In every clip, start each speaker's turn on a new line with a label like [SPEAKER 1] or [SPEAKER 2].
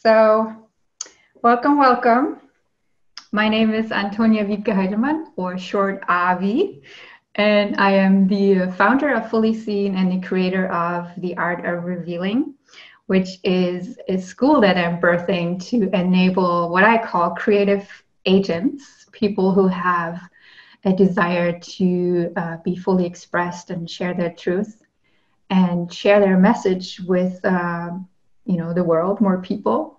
[SPEAKER 1] So welcome. My name is Antonia Wiebke-Heidemann, or short Avi, and I am the founder of Fully Seen and the creator of The Art of Revealing, which is a school that I'm birthing to enable what I call creative agents, people who have a desire to be fully expressed and share their truth and share their message with the world, more people,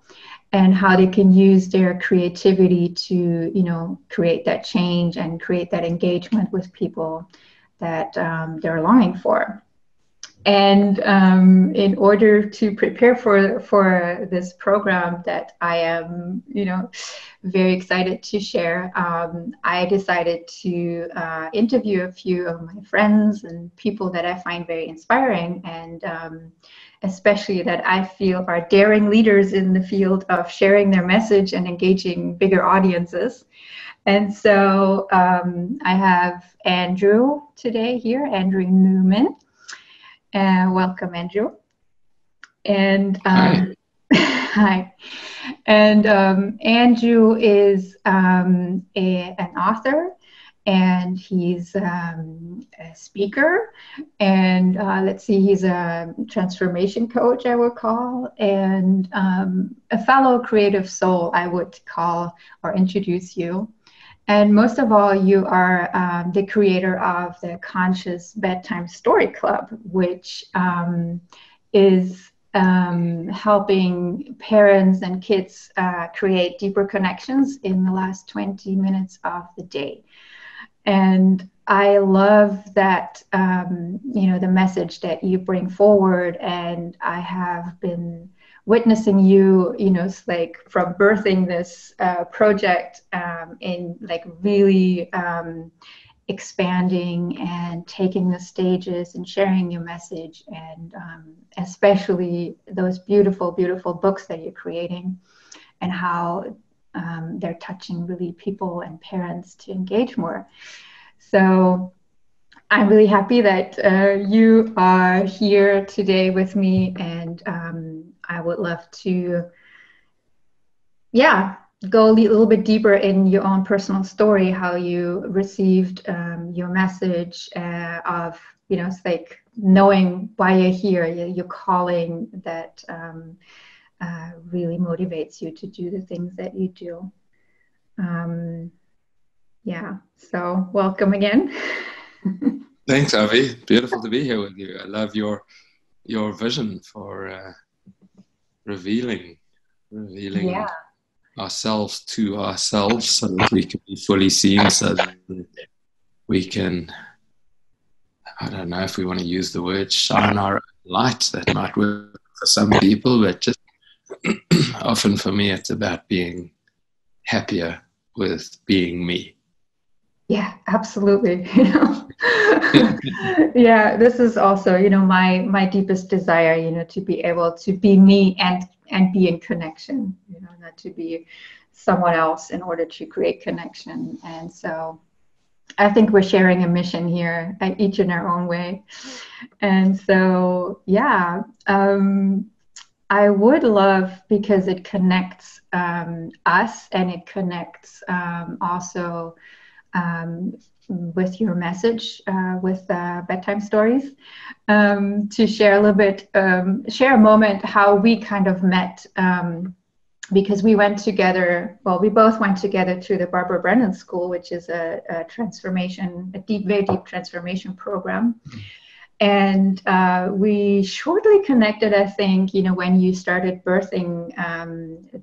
[SPEAKER 1] and how they can use their creativity to create that change and create that engagement with people that they're longing for. And in order to prepare for this program that I am, very excited to share, I decided to interview a few of my friends and people that I find very inspiring, and especially that I feel are daring leaders in the field of sharing their message and engaging bigger audiences. And so I have Andrew today here, Andrew Newman. Welcome, Andrew. And hi. And Andrew is an author, and he's a speaker, and he's a transformation coach, I would call, and a fellow creative soul, I would call or introduce you. And most of all, you are the creator of the Conscious Bedtime Story Club, which is helping parents and kids create deeper connections in the last 20 minutes of the day. And I love that, the message that you bring forward. And I have been witnessing you, from birthing this project in really expanding and taking the stages and sharing your message, and especially those beautiful, beautiful books that you're creating, and how they're touching really people and parents to engage more. So I'm really happy that you are here today with me, and I would love to, go a little bit deeper in your own personal story, how you received your message of, it's like knowing why you're here, your calling that really motivates you to do the things that you do. So welcome again.
[SPEAKER 2] Thanks, Avi. Beautiful to be here with you. I love your vision for revealing ourselves to ourselves, so that we can be fully seen, so that we can, I don't know if we want to use the word shine our light. That might work for some people, but just often for me, it's about being happier with being me.
[SPEAKER 1] Yeah, absolutely. Yeah, this is also, my deepest desire, to be able to be me and be in connection, not to be someone else in order to create connection. And so I think we're sharing a mission here, each in our own way. And so, I would love, because it connects us, and it connects also with your message, with bedtime stories, to share a little bit, share a moment how we kind of met, because we went together, we both went together to the Brennan School, which is a very deep transformation program. And we shortly connected, I think, when you started birthing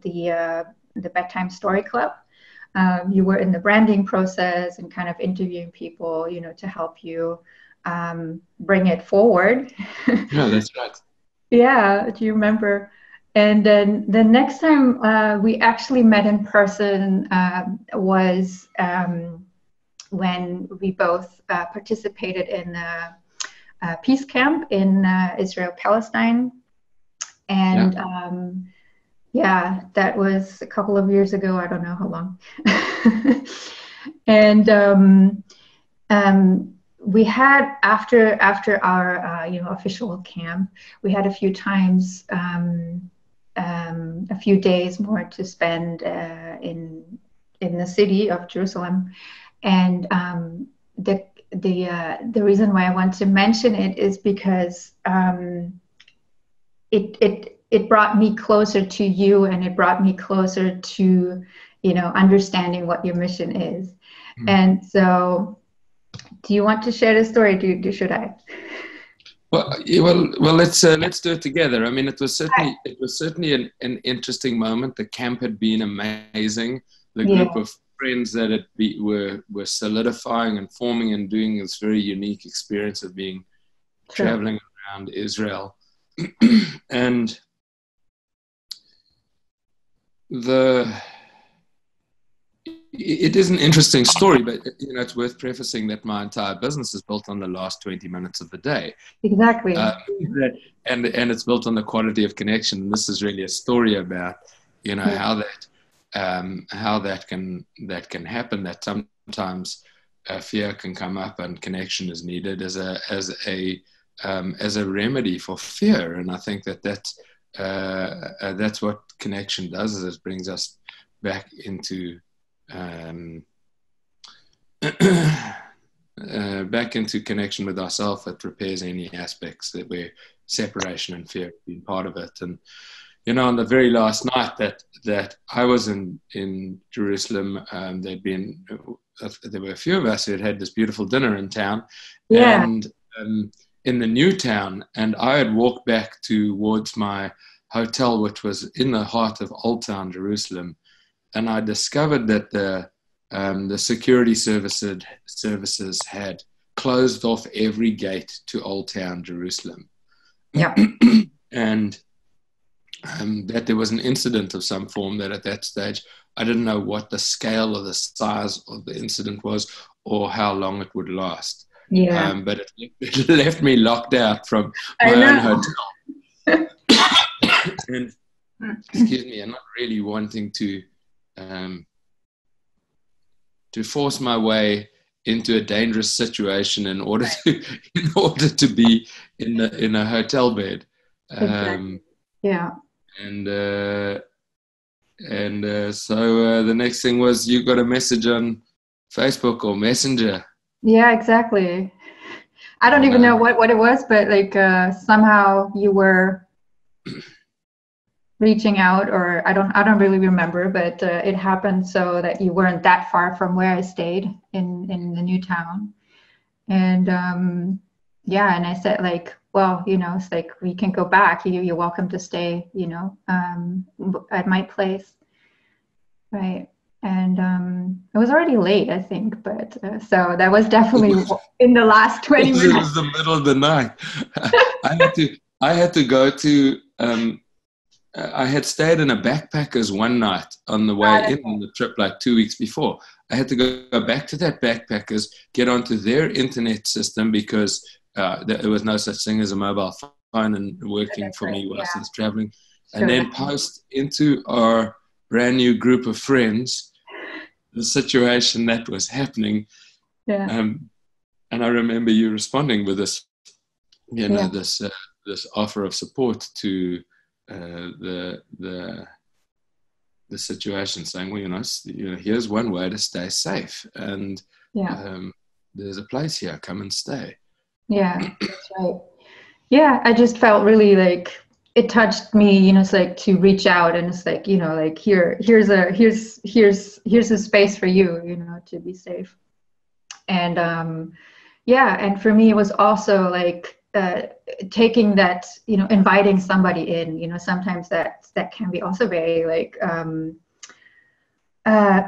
[SPEAKER 1] the Bedtime Story Club. You were in the branding process and kind of interviewing people, to help you bring it forward.
[SPEAKER 2] Yeah, that's right.
[SPEAKER 1] Yeah, do you remember? And then the next time we actually met in person was when we both participated in a peace camp in Israel-Palestine. And that was a couple of years ago. I don't know how long. And we had, after our official camp, we had a few times a few days more to spend in the city of Jerusalem. And the reason why I want to mention it is because it brought me closer to you, and it brought me closer to, understanding what your mission is. And so, do you want to share the story? Should I?
[SPEAKER 2] Well, let's do it together. I mean, it was certainly an interesting moment. The camp had been amazing. The group of friends that were solidifying and forming and doing this very unique experience of being traveling around Israel, and it is an interesting story, but it's worth prefacing that my entire business is built on the last 20 minutes of the day.
[SPEAKER 1] Exactly.
[SPEAKER 2] And it's built on the quality of connection. And this is really a story about, how that can happen, that sometimes fear can come up and connection is needed as a remedy for fear. And I think that's what connection does, is it brings us back into connection with ourselves. It repairs any aspects where separation and fear have been part of it. And on the very last night that I was in Jerusalem, there were a few of us who had this beautiful dinner in town, and in the new town, and I had walked back towards my hotel, which was in the heart of Old Town Jerusalem. And I discovered that the security services had closed off every gate to Old Town Jerusalem.
[SPEAKER 1] Yeah.
[SPEAKER 2] And that there was an incident of some form that at that stage, I didn't know what the scale or the size of the incident was or how long it would last.
[SPEAKER 1] Yeah.
[SPEAKER 2] But it left me locked out from my own hotel. And, excuse me, I'm not really wanting to force my way into a dangerous situation in order to be in a hotel bed.
[SPEAKER 1] Yeah.
[SPEAKER 2] So the next thing was you got a message on Facebook or Messenger.
[SPEAKER 1] Yeah, exactly. I don't even know what it was, but somehow you were reaching out, or I don't really remember, but it happened so that you weren't that far from where I stayed in the new town. And and I said well, it's we can go back. You're welcome to stay, at my place. Right. And it was already late, I think, but so that was definitely in the last 20 minutes.
[SPEAKER 2] It was the middle of the night. I had to go to I had stayed in a backpackers one night on the way in on the trip, 2 weeks before. I had to go back to that backpackers, get onto their internet system because there was no such thing as a mobile phone and working for me whilst I was traveling, and then post into our brand new group of friends the situation that was happening.
[SPEAKER 1] Yeah.
[SPEAKER 2] And I remember you responding with this, this offer of support to the situation, saying, well, here's one way to stay safe, and there's a place here, come and stay.
[SPEAKER 1] Yeah, that's right. Yeah, I just felt really it touched me, it's to reach out, and it's here's a space for you, to be safe. And and for me it was also taking that, inviting somebody in, sometimes that can be also very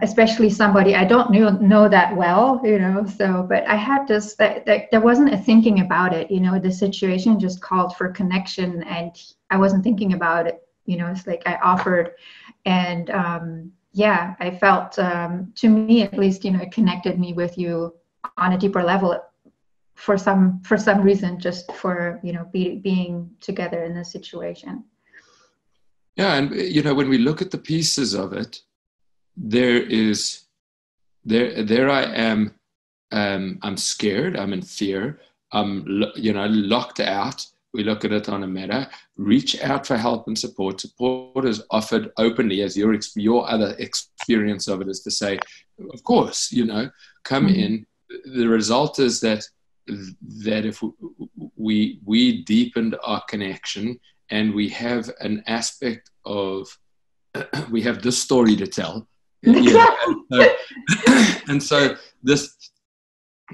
[SPEAKER 1] especially somebody I don't know that well, so, but I had this, that there wasn't a thinking about it, the situation just called for connection, and I wasn't thinking about it, it's I offered, and I felt, to me at least, it connected me with you on a deeper level for some reason, just for, being together in this situation.
[SPEAKER 2] Yeah, and when we look at the pieces of it, there I am, I'm scared, I'm in fear, I'm locked out, we look at it on a meta. Reach out for help and support. Support is offered openly, as your other experience of it is to say, of course, come in. The result is that if we deepened our connection, and we have an aspect of, we have this story to tell. And so this,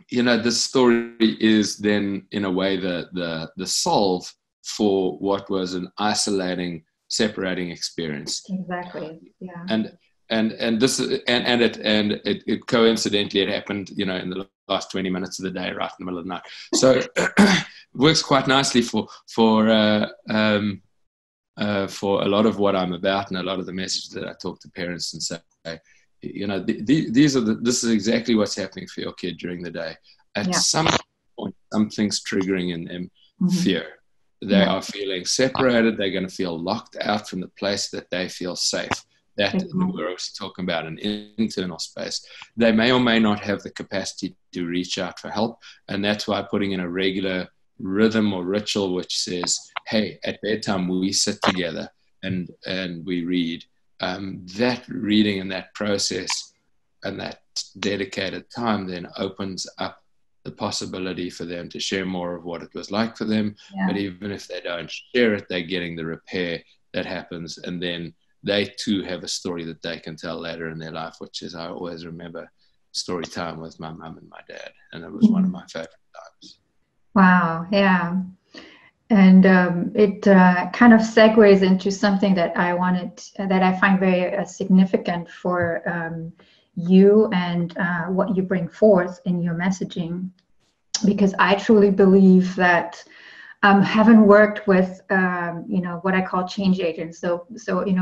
[SPEAKER 2] this story is then in a way the solve for what was an isolating, separating experience.
[SPEAKER 1] Exactly. Yeah.
[SPEAKER 2] And this it coincidentally, it happened, in the last 20 minutes of the day, right in the middle of the night. So works quite nicely for a lot of what I'm about, and a lot of the messages that I talk to parents and say, this is exactly what's happening for your kid during the day. At some point, something's triggering in them fear. They are feeling separated. They're going to feel locked out from the place that they feel safe. That we're also talking about an internal space. They may or may not have the capacity to reach out for help. And that's why putting in a regular rhythm or ritual, which says, hey, at bedtime, we sit together and we read. That reading and that process and that dedicated time then opens up the possibility for them to share more of what it was like for them. But even if they don't share it, they're getting the repair that happens. And then they too have a story that they can tell later in their life, which is, I always remember story time with my mum and my dad. And it was one of my favorite times.
[SPEAKER 1] Wow. Yeah. And it kind of segues into something that I find very significant for you and what you bring forth in your messaging, because I truly believe that having worked with what I call change agents, so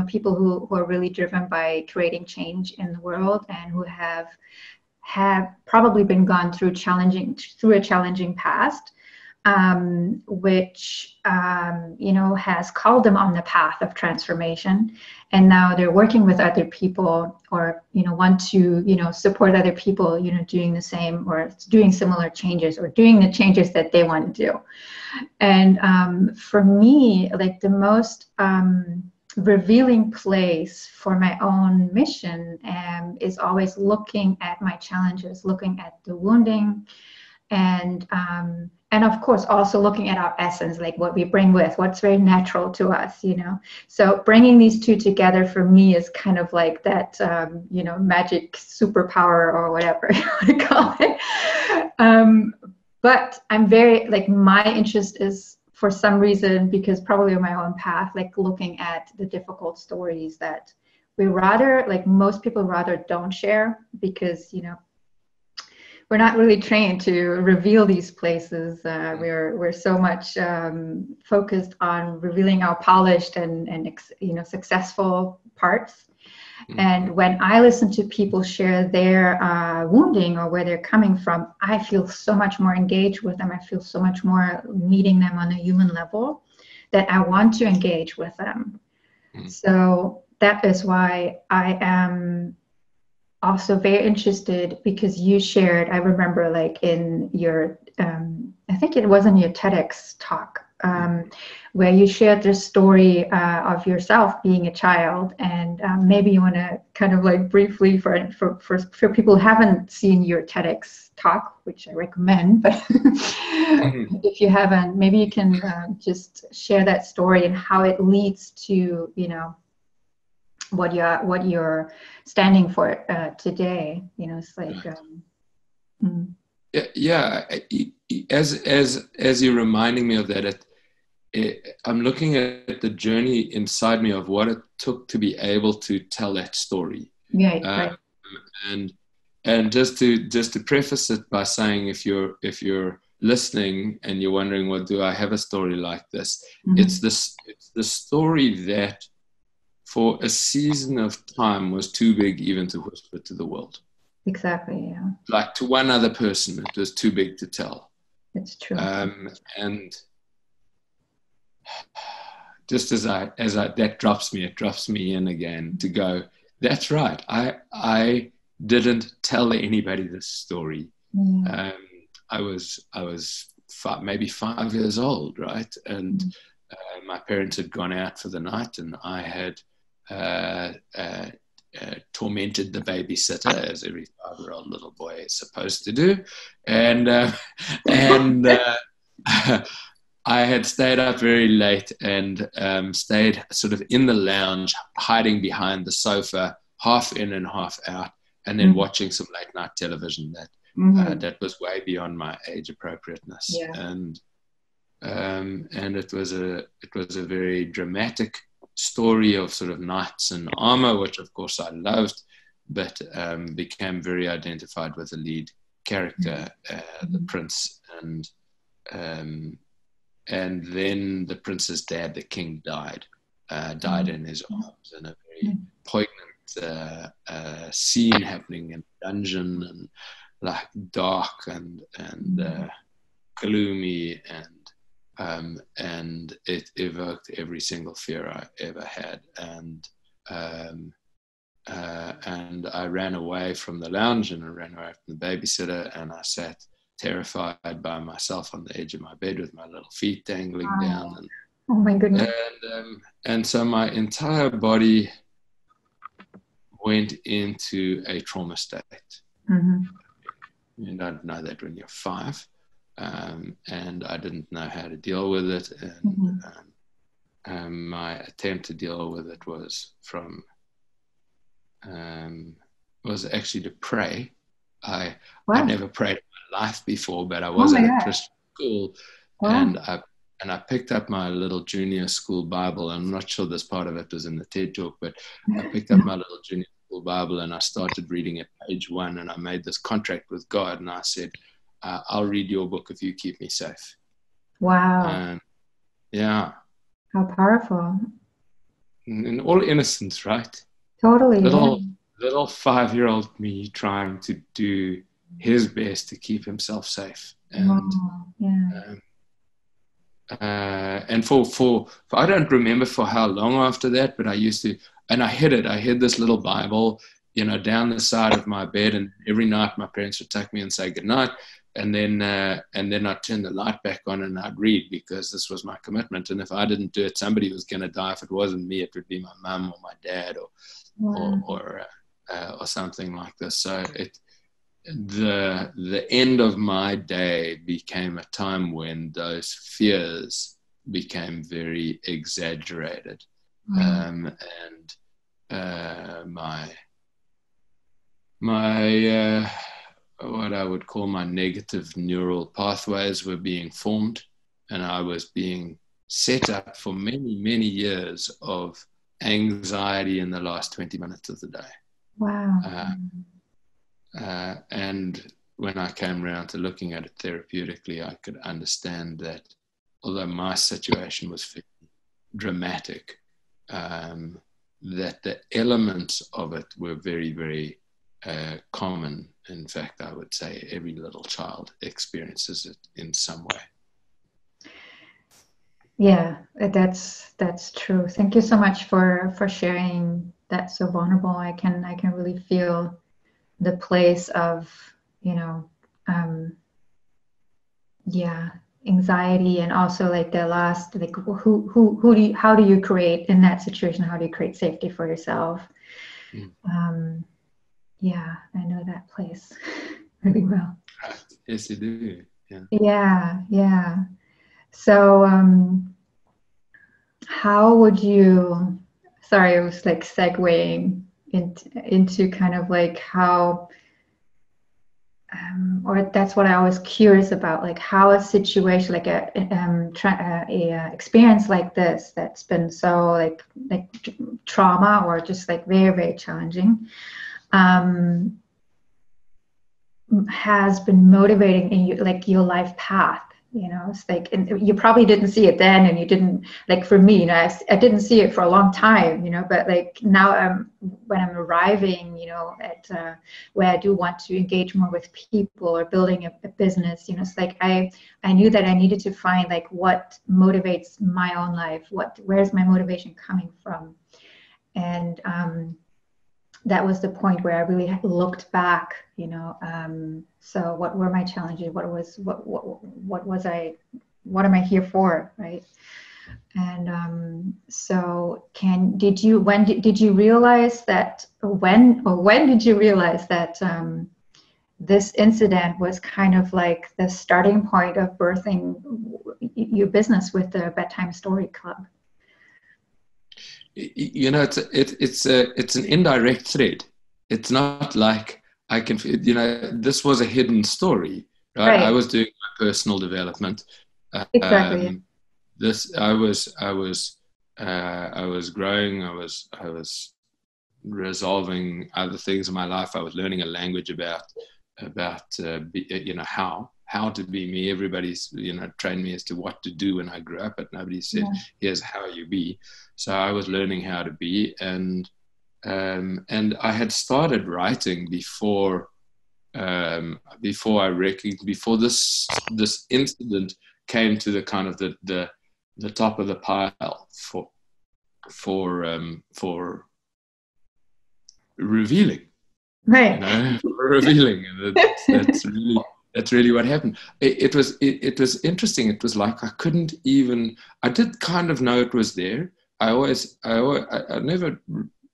[SPEAKER 1] people who are really driven by creating change in the world, and who have probably been gone through a challenging past, which has called them on the path of transformation, and now they're working with other people, or want to support other people doing the same, or doing similar changes, or doing the changes that they want to do. And for me, like the most revealing place for my own mission is always looking at my challenges, looking at the wounding, and of course also looking at our essence, like what we bring with, what's very natural to us, So bringing these two together for me is kind of like that, magic superpower, or whatever you want to call it. But I'm very, like, my interest is, for some reason, because probably on my own path, like looking at the difficult stories that most people rather don't share, because, we're not really trained to reveal these places. We're so much focused on revealing our polished and successful parts. And when I listen to people share their wounding, or where they're coming from, I feel so much more engaged with them. I feel so much more meeting them on a human level, that I want to engage with them. So that is why I am also very interested, because you shared, I remember, like in your, I think it was in your TEDx talk, where you shared this story of yourself being a child. And maybe you want to kind of like briefly, for people who haven't seen your TEDx talk, which I recommend, but if you haven't, maybe you can just share that story and how it leads to, what you're standing for today. It's like
[SPEAKER 2] as you're reminding me of that, I'm looking at the journey inside me of what it took to be able to tell that story.
[SPEAKER 1] Right.
[SPEAKER 2] And just to preface it by saying, if you're listening and you're wondering, well, do I have a story like this? It's the story that for a season of time was too big even to whisper to the world.
[SPEAKER 1] Exactly, yeah.
[SPEAKER 2] Like to one other person, it was too big to tell.
[SPEAKER 1] It's true.
[SPEAKER 2] And just as that drops me in again to go, that's right. I didn't tell anybody this story. I was maybe 5 years old, right? And my parents had gone out for the night, and I had tormented the babysitter, as every 5-year-old little boy is supposed to do, and I had stayed up very late and stayed sort of in the lounge, hiding behind the sofa, half in and half out, and then watching some late night television that was way beyond my age appropriateness.
[SPEAKER 1] Yeah.
[SPEAKER 2] And it was a very dramatic story of sort of knights in armor, which of course I loved, but became very identified with the lead character, the prince, and then the prince's dad, the king, died in his arms, in a very poignant scene happening in a dungeon, and like dark and gloomy, and it evoked every single fear I ever had, and I ran away from the lounge, and I ran away from the babysitter, and I sat terrified by myself on the edge of my bed with my little feet dangling down. And,
[SPEAKER 1] oh my goodness.
[SPEAKER 2] And so my entire body went into a trauma state. You don't know that when you're 5. And I didn't know how to deal with it. And my attempt to deal with it was actually to pray. I never prayed in my life before, but I was at a Christian school, and I picked up my little junior school Bible. I'm not sure this part of it was in the TED Talk, but I picked up my little junior school Bible and I started reading at page 1, and I made this contract with God, and I said, I'll read your book if you keep me safe.
[SPEAKER 1] Wow.
[SPEAKER 2] Yeah.
[SPEAKER 1] How powerful.
[SPEAKER 2] In all innocence, right?
[SPEAKER 1] Totally.
[SPEAKER 2] Little 5-year-old me trying to do his best to keep himself safe. And and for I don't remember for how long after that, but I used to, and I hid this little Bible, down the side of my bed, and every night my parents would tuck me and say goodnight, and then I'd turn the light back on and I'd read, because this was my commitment, and if I didn't do it, somebody was going to die. If it wasn't me, it would be my mum or my dad or something like this. So the end of my day became a time when those fears became very exaggerated, and my what I would call my negative neural pathways were being formed, and I was being set up for many, many years of anxiety in the last 20 minutes of the day.
[SPEAKER 1] Wow.
[SPEAKER 2] And when I came around to looking at it therapeutically, I could understand that although my situation was dramatic, that the elements of it were very, very common. In fact, I would say every little child experiences it in some way.
[SPEAKER 1] Yeah, that's true. Thank you so much for sharing that so vulnerable. I can really feel the place of anxiety, and also like the last, like how do you create in that situation? How do you create safety for yourself? Yeah, I know that place really well.
[SPEAKER 2] Yes, you do.
[SPEAKER 1] Yeah. So, how would you? Sorry, I was like segueing into kind of like how, or that's what I was curious about, like how a situation, like a experience like this that's been so like trauma, or just like very, very challenging, has been motivating in your life path. It's like, and you probably didn't see it then, and you didn't, like for me, I didn't see it for a long time, but like now when I'm arriving, at where I do want to engage more with people or building a business, it's like I knew that I needed to find like what motivates my own life, where's my motivation coming from, and that was the point where I really looked back, so what were my challenges? What was I, what am I here for? Right. And so did you realize that when did you realize that this incident was kind of like the starting point of birthing your business with the Bedtime Story Club?
[SPEAKER 2] It's an indirect thread. It's not like I can, this was a hidden story, right? I was doing my personal development.
[SPEAKER 1] Exactly.
[SPEAKER 2] I was growing. I was resolving other things in my life. I was learning a language about how to be me. Everybody's trained me as to what to do when I grew up, but nobody said, here's how you be. So I was learning how to be, and I had started writing before this incident came to the kind of the top of the pile for revealing.
[SPEAKER 1] Right.
[SPEAKER 2] Revealing. That's really what happened. It was interesting. It was like I did kind of know it was there. I never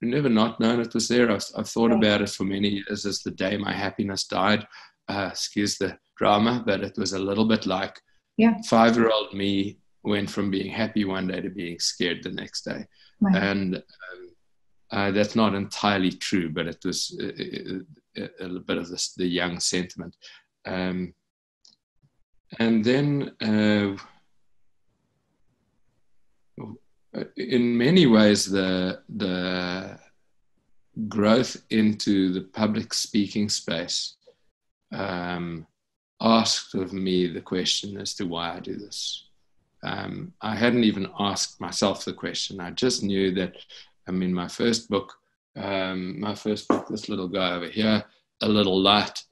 [SPEAKER 2] not known it was there. I've thought about it for many years as the day my happiness died. Excuse the drama, but it was a little bit like 5-year-old me went from being happy one day to being scared the next day.
[SPEAKER 1] Right.
[SPEAKER 2] And that's not entirely true, but it was a bit of the young sentiment. And then in many ways, the growth into the public speaking space asked of me the question as to why I do this. I hadn't even asked myself the question. I just knew that, my first book, this little guy over here, A Little Light,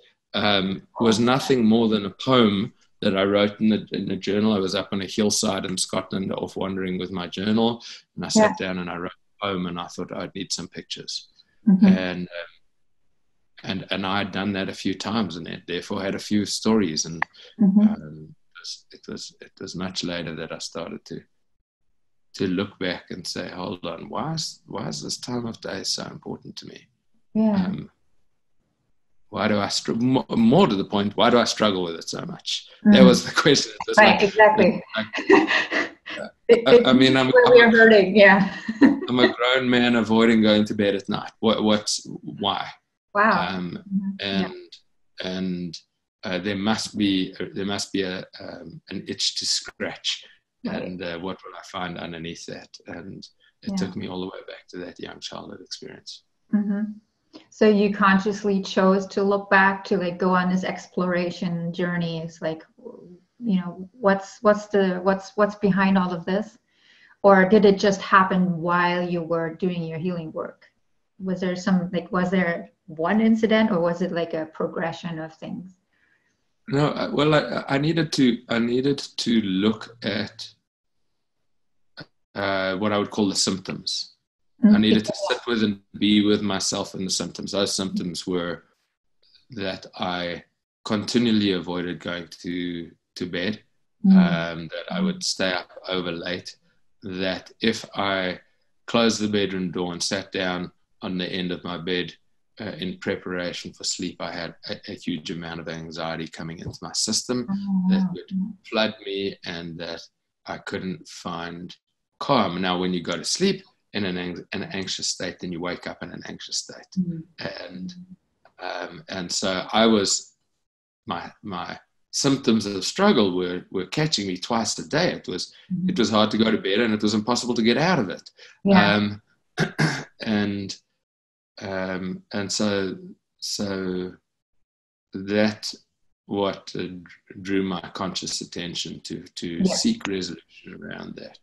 [SPEAKER 2] was nothing more than a poem that I wrote in a journal. I was up on a hillside in Scotland off wandering with my journal, and I sat down and I wrote a poem, and I thought I'd need some pictures. And I'd done that a few times, and therefore had a few stories. And it was much later that I started to look back and say, hold on, why is this time of day so important to me? Why do I more to the point, why do I struggle with it so much? That was the question.
[SPEAKER 1] Exactly.
[SPEAKER 2] I'm
[SPEAKER 1] hurting.
[SPEAKER 2] I'm a grown man avoiding going to bed at night. Why?
[SPEAKER 1] Wow.
[SPEAKER 2] And there must be an itch to scratch. And what will I find underneath that? And it took me all the way back to that young childhood experience.
[SPEAKER 1] So you consciously chose to look back, to like go on this exploration journey. It's like, what's behind all of this? Or did it just happen while you were doing your healing work? Was there one incident, or was it like a progression of things?
[SPEAKER 2] No, well, I needed to look at what I would call the symptoms. I needed to sit with and be with myself in the symptoms. Those symptoms were that I continually avoided going to bed, that I would stay up over late, that if I closed the bedroom door and sat down on the end of my bed in preparation for sleep, I had a huge amount of anxiety coming into my system that would flood me, and that I couldn't find calm. Now, when you go to sleep in an anxious state, then you wake up in an anxious state. And so I was, my symptoms of struggle were catching me twice a day. It was hard to go to bed, and it was impossible to get out of it. And so that what drew my conscious attention to seek resolution around that.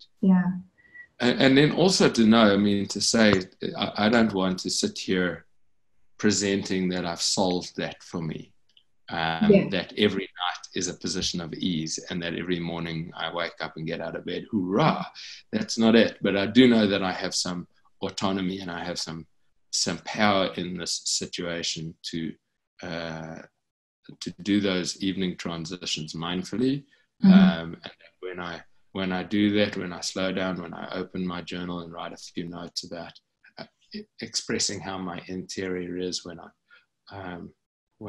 [SPEAKER 2] And then also to know, to say, I don't want to sit here presenting that I've solved that for me. That every night is a position of ease, and that every morning I wake up and get out of bed, hoorah. That's not it. But I do know that I have some autonomy, and I have some some power in this situation to do those evening transitions mindfully. And when I do that, when I slow down, when I open my journal and write a few notes about expressing how my interior is, when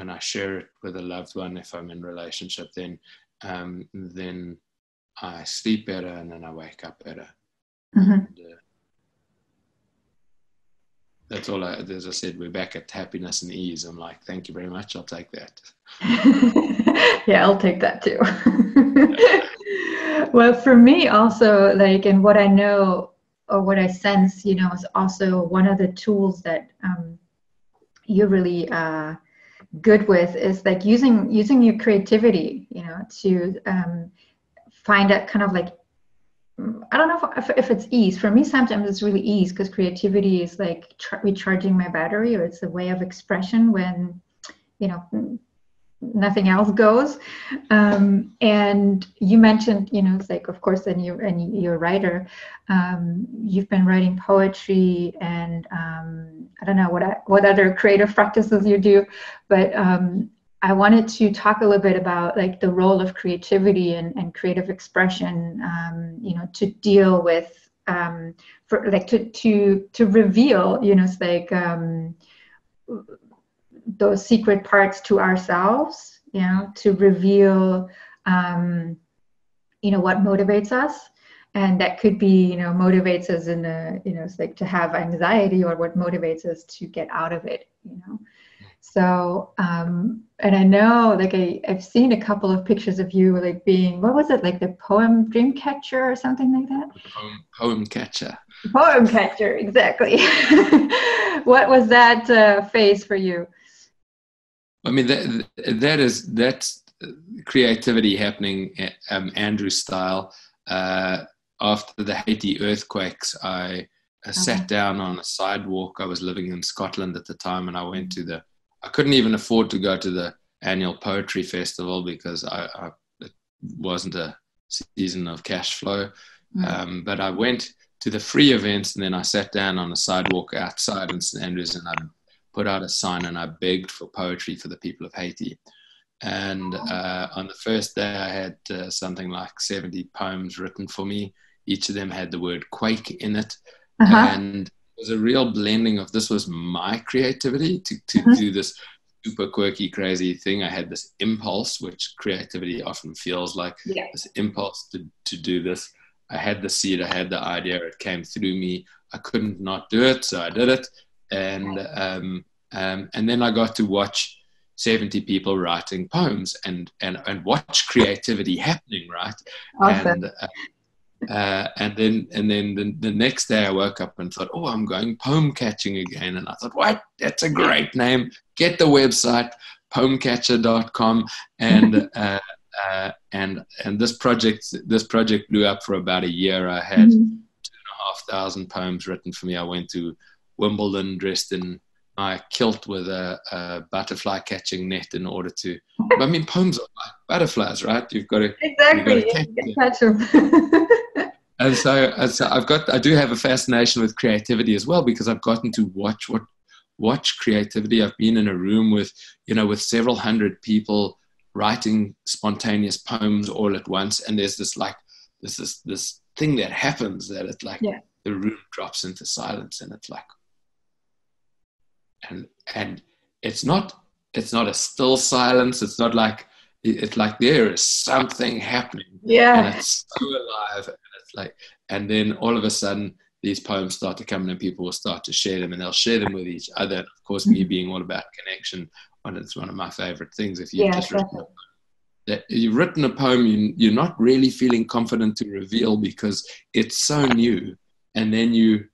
[SPEAKER 2] I share it with a loved one, if I'm in relationship, then I sleep better and then I wake up better. And, that's all. As I said, we're back at happiness and ease. I'm like, thank you very much. I'll take that.
[SPEAKER 1] Yeah, I'll take that too. Well, for me also, like, and what I know or what I sense, you know, is also one of the tools that you're really good with is like using your creativity, you know, to find a kind of like, I don't know if it's ease. For me, sometimes it's really ease because creativity is like recharging my battery, or it's a way of expression when, you know, nothing else goes. And you mentioned, you know, it's like, of course, and you're a writer. You've been writing poetry, and I don't know what other creative practices you do, but I wanted to talk a little bit about like the role of creativity and creative expression, you know, to deal with, for like to reveal, you know, it's like those secret parts to ourselves, you know, to reveal, you know, what motivates us. And that could be, you know, motivates us in a, you know, it's like to have anxiety, or what motivates us to get out of it, you know. So, and I know, like, I've seen a couple of pictures of you, like being, what was it, like the poem dream catcher or something like that?
[SPEAKER 2] Poem catcher.
[SPEAKER 1] Poem catcher, exactly. What was that phase for you?
[SPEAKER 2] I mean, that's creativity happening, Andrew style. After the Haiti earthquakes, I sat down on a sidewalk. I was living in Scotland at the time, and I went to I couldn't even afford to go to the annual poetry festival because it wasn't a season of cash flow. But I went to the free events, and then I sat down on a sidewalk outside in St. Andrews, and I put out a sign and I begged for poetry for the people of Haiti. And on the first day, I had something like 70 poems written for me. Each of them had the word quake in it. And it was a real blending of, this was my creativity to do this super quirky, crazy thing. I had this impulse, which creativity often feels like, this impulse to do this. I had the seed, I had the idea, it came through me. I couldn't not do it, so I did it. And then I got to watch 70 people writing poems and watch creativity happening, right?
[SPEAKER 1] Awesome.
[SPEAKER 2] And then the next day I woke up and thought, oh, I'm going poem catching again. And I thought, what? That's a great name. Get the website, poemcatcher.com. And this project blew up for about a year. I had 2,500 poems written for me. I went to Wimbledon dressed in my kilt with a butterfly catching net in order to, I mean, poems are like butterflies, right? You've got to
[SPEAKER 1] catch them.
[SPEAKER 2] And so I do have a fascination with creativity as well, because I've gotten to watch creativity. I've been in a room with several hundred people writing spontaneous poems all at once, and there's this thing that happens that it's like the room drops into silence, and it's like, and it's not a still silence. It's not like, it's like there is something happening, and it's so alive, and it's like, and then all of a sudden these poems start to come in, and people will start to share them, and they'll share them with each other. And of course, me being all about connection, and it's one of my favorite things. If you've you've written a poem, you're not really feeling confident to reveal because it's so new, and then you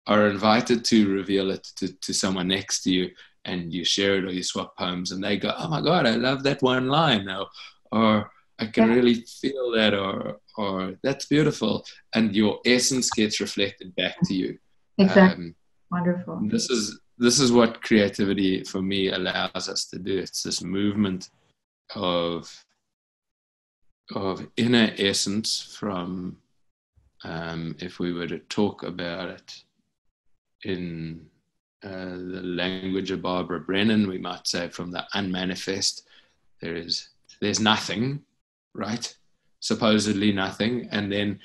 [SPEAKER 2] are invited to reveal it to someone next to you, and you share it, or you swap poems, and they go, oh my God, I love that one line, or I can really feel that, or that's beautiful. And your essence gets reflected back to you.
[SPEAKER 1] Exactly. Wonderful.
[SPEAKER 2] This is what creativity for me allows us to do. It's this movement of inner essence from, if we were to talk about it in the language of Barbara Brennan, we might say from the unmanifest, there's nothing, right? Supposedly nothing, and then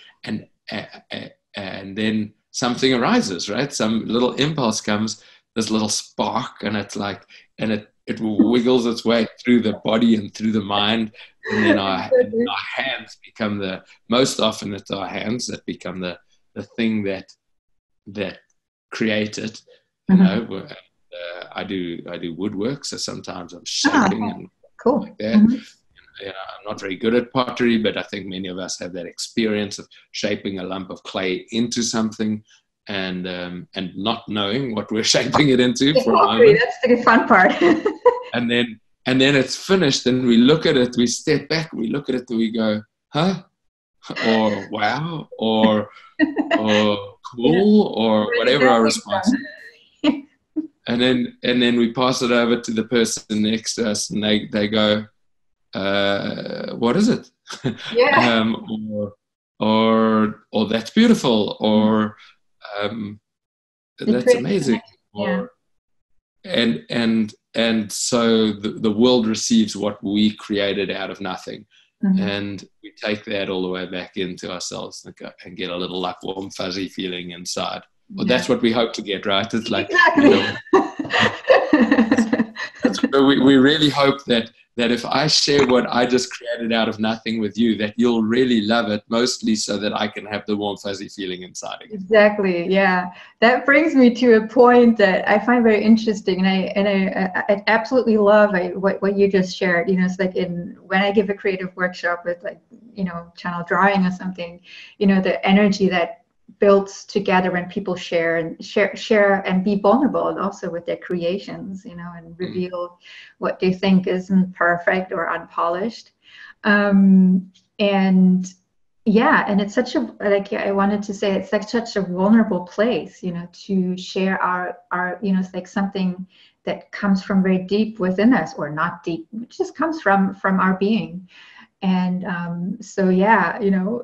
[SPEAKER 2] something arises, right? Some little impulse comes, this little spark, and it's like, and it wiggles its way through the body and through the mind, and then our hands become most often it's our hands that become the thing that create it. You know, I do woodwork, so sometimes I'm shaping and
[SPEAKER 1] cool.
[SPEAKER 2] like that. You know, I'm not very good at pottery, but I think many of us have that experience of shaping a lump of clay into something and not knowing what we're shaping it into for a moment.
[SPEAKER 1] That's the fun part.
[SPEAKER 2] and then it's finished, and we look at it, we step back, we look at it, and we go, huh? Or wow, or cool, or whatever our response is. And then we pass it over to the person next to us, and they go, what is it?
[SPEAKER 1] Yeah.
[SPEAKER 2] Or that's beautiful, or that's amazing. Or, and so the world receives what we created out of nothing. And we take that all the way back into ourselves and get a little like warm fuzzy feeling inside. Well, that's what we hope to get, right? It's like,
[SPEAKER 1] exactly.
[SPEAKER 2] That's where we really hope that if I share what I just created out of nothing with you, that you'll really love it, mostly so that I can have the warm fuzzy feeling inside again.
[SPEAKER 1] Exactly. Yeah. That brings me to a point that I find very interesting, and I absolutely love what you just shared. You know, it's like when I give a creative workshop with, like, you know, channel drawing or something, you know, the energy that builds together when people share and be vulnerable, and also with their creations, you know, and reveal what they think isn't perfect or unpolished. And it's such a, like I wanted to say, it's like such a vulnerable place, you know, to share our you know, it's like something that comes from very deep within us, or not deep, it just comes from our being. And you know,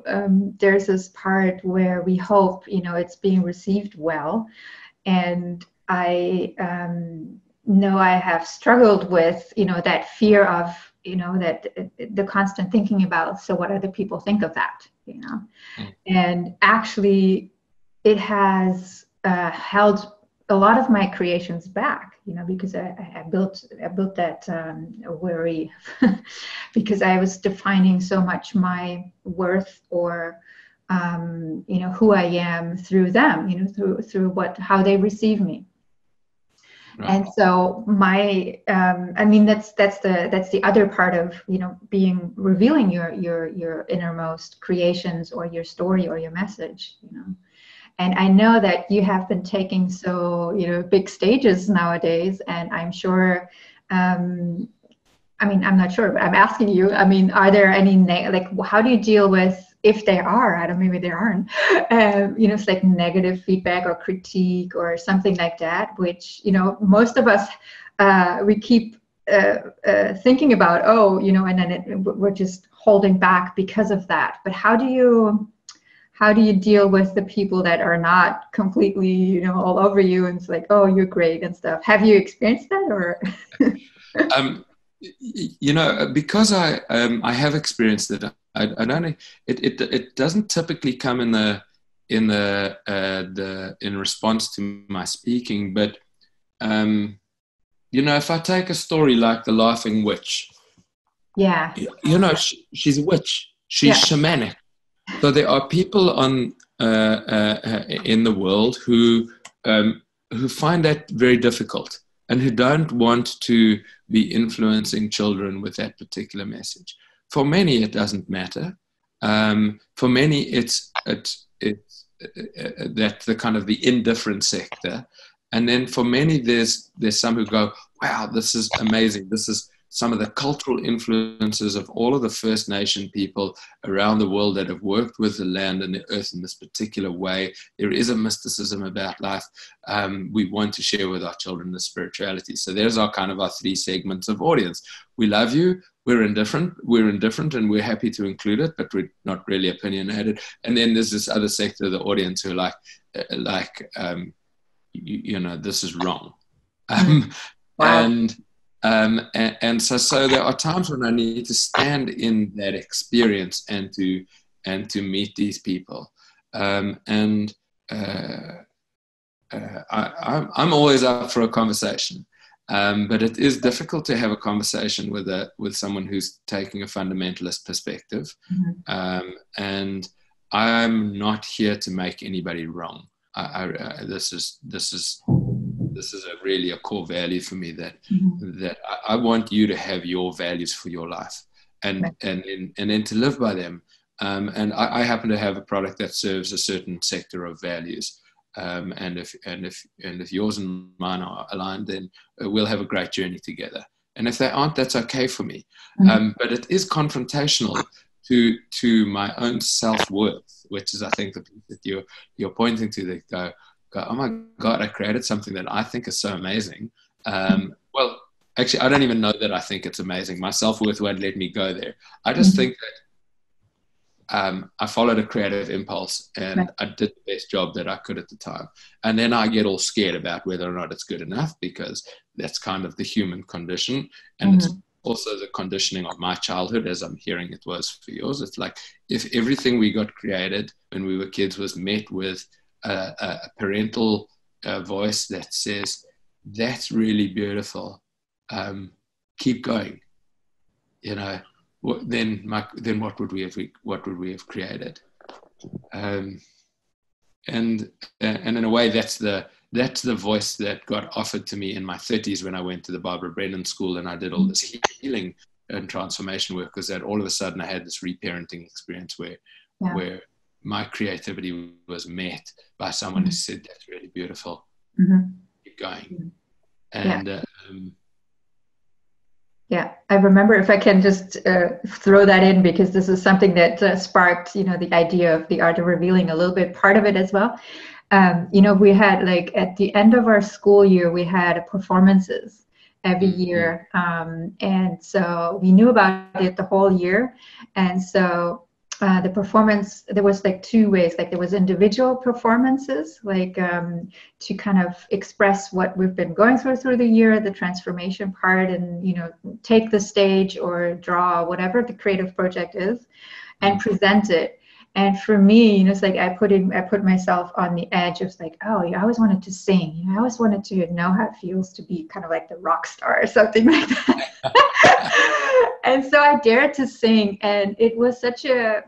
[SPEAKER 1] there's this part where we hope, you know, it's being received well. And I know I have struggled with, you know, that fear of, you know, that the constant thinking about, so what other people think of that, you know. And actually it has held a lot of my creations back, you know, because I built that worry because I was defining so much my worth, or you know, who I am through them, you know, through how they receive me. Right. And so I mean, that's the other part of, you know, revealing your innermost creations, or your story, or your message, you know. And I know that you have been taking you know, big stages nowadays, and I'm sure, I mean, I'm not sure, but I'm asking you, I mean, are there any, like, how do you deal with, if there are, I don't know, maybe there aren't, you know, it's like negative feedback or critique or something like that, which, you know, most of us, we keep thinking about, oh, you know, and then we're just holding back because of that. But how do you deal with the people that are not completely, you know, all over you, and it's like, oh, you're great and stuff? Have you experienced that, or?
[SPEAKER 2] You know, because I have experienced it. I don't. It doesn't typically come in response to my speaking, but you know, if I take a story like the Laughing Witch,
[SPEAKER 1] yeah,
[SPEAKER 2] you know, she's a witch. She's shamanic. So there are people in the world who find that very difficult, and who don't want to be influencing children with that particular message. For many, it doesn't matter. For many, it's that the kind of the indifferent sector. And then for many, there's some who go, wow, this is amazing. This is some of the cultural influences of all of the First Nation people around the world that have worked with the land and the earth in this particular way. There is a mysticism about life. We want to share with our children the spirituality. So there's our three segments of audience. We love you. We're indifferent, and we're happy to include it, but we're not really opinionated. And then there's this other sector of the audience who are like you know, this is wrong.
[SPEAKER 1] Wow.
[SPEAKER 2] And so there are times when I need to stand in that experience and to meet these people. I'm always up for a conversation, but it is difficult to have a conversation with someone who's taking a fundamentalist perspective. And I'm not here to make anybody wrong. This is really a core value for me, that I want you to have your values for your life, and then to live by them. And I happen to have a product that serves a certain sector of values. And if yours and mine are aligned, then we'll have a great journey together. And if they aren't, that's okay for me. But it is confrontational to my own self-worth, which is, I think, the piece that you're pointing to, that go, oh my God, I created something that I think is so amazing. Well, actually, I don't even know that I think it's amazing. My self-worth won't let me go there. I just think that I followed a creative impulse, and I did the best job that I could at the time. And then I get all scared about whether or not it's good enough, because that's kind of the human condition. And it's also the conditioning of my childhood, as I'm hearing it was for yours. It's like, if everything we got created when we were kids was met with a parental voice that says, that's really beautiful, keep going, you know, then what would we have created? And in a way, that's the voice that got offered to me in my 30s when I went to the Barbara Brennan school and I did all this healing and transformation work. Was that all of a sudden I had this reparenting experience where my creativity was met by someone who said, that's really beautiful, keep going. And
[SPEAKER 1] I remember, if I can just throw that in, because this is something that sparked, the idea of the art of revealing a little bit, part of it as well. We had, like, at the end of our school year, we had performances every year. And so we knew about it the whole year. And so the performance, there was like two ways. Like, there was individual performances, like to kind of express what we've been going through the year, the transformation part, and take the stage or draw whatever the creative project is, and present it. And for me, it's like I put myself on the edge of, like, oh, I always wanted to sing. I always wanted to know how it feels to be kind of like the rock star or something like that. And so I dared to sing, and it was such a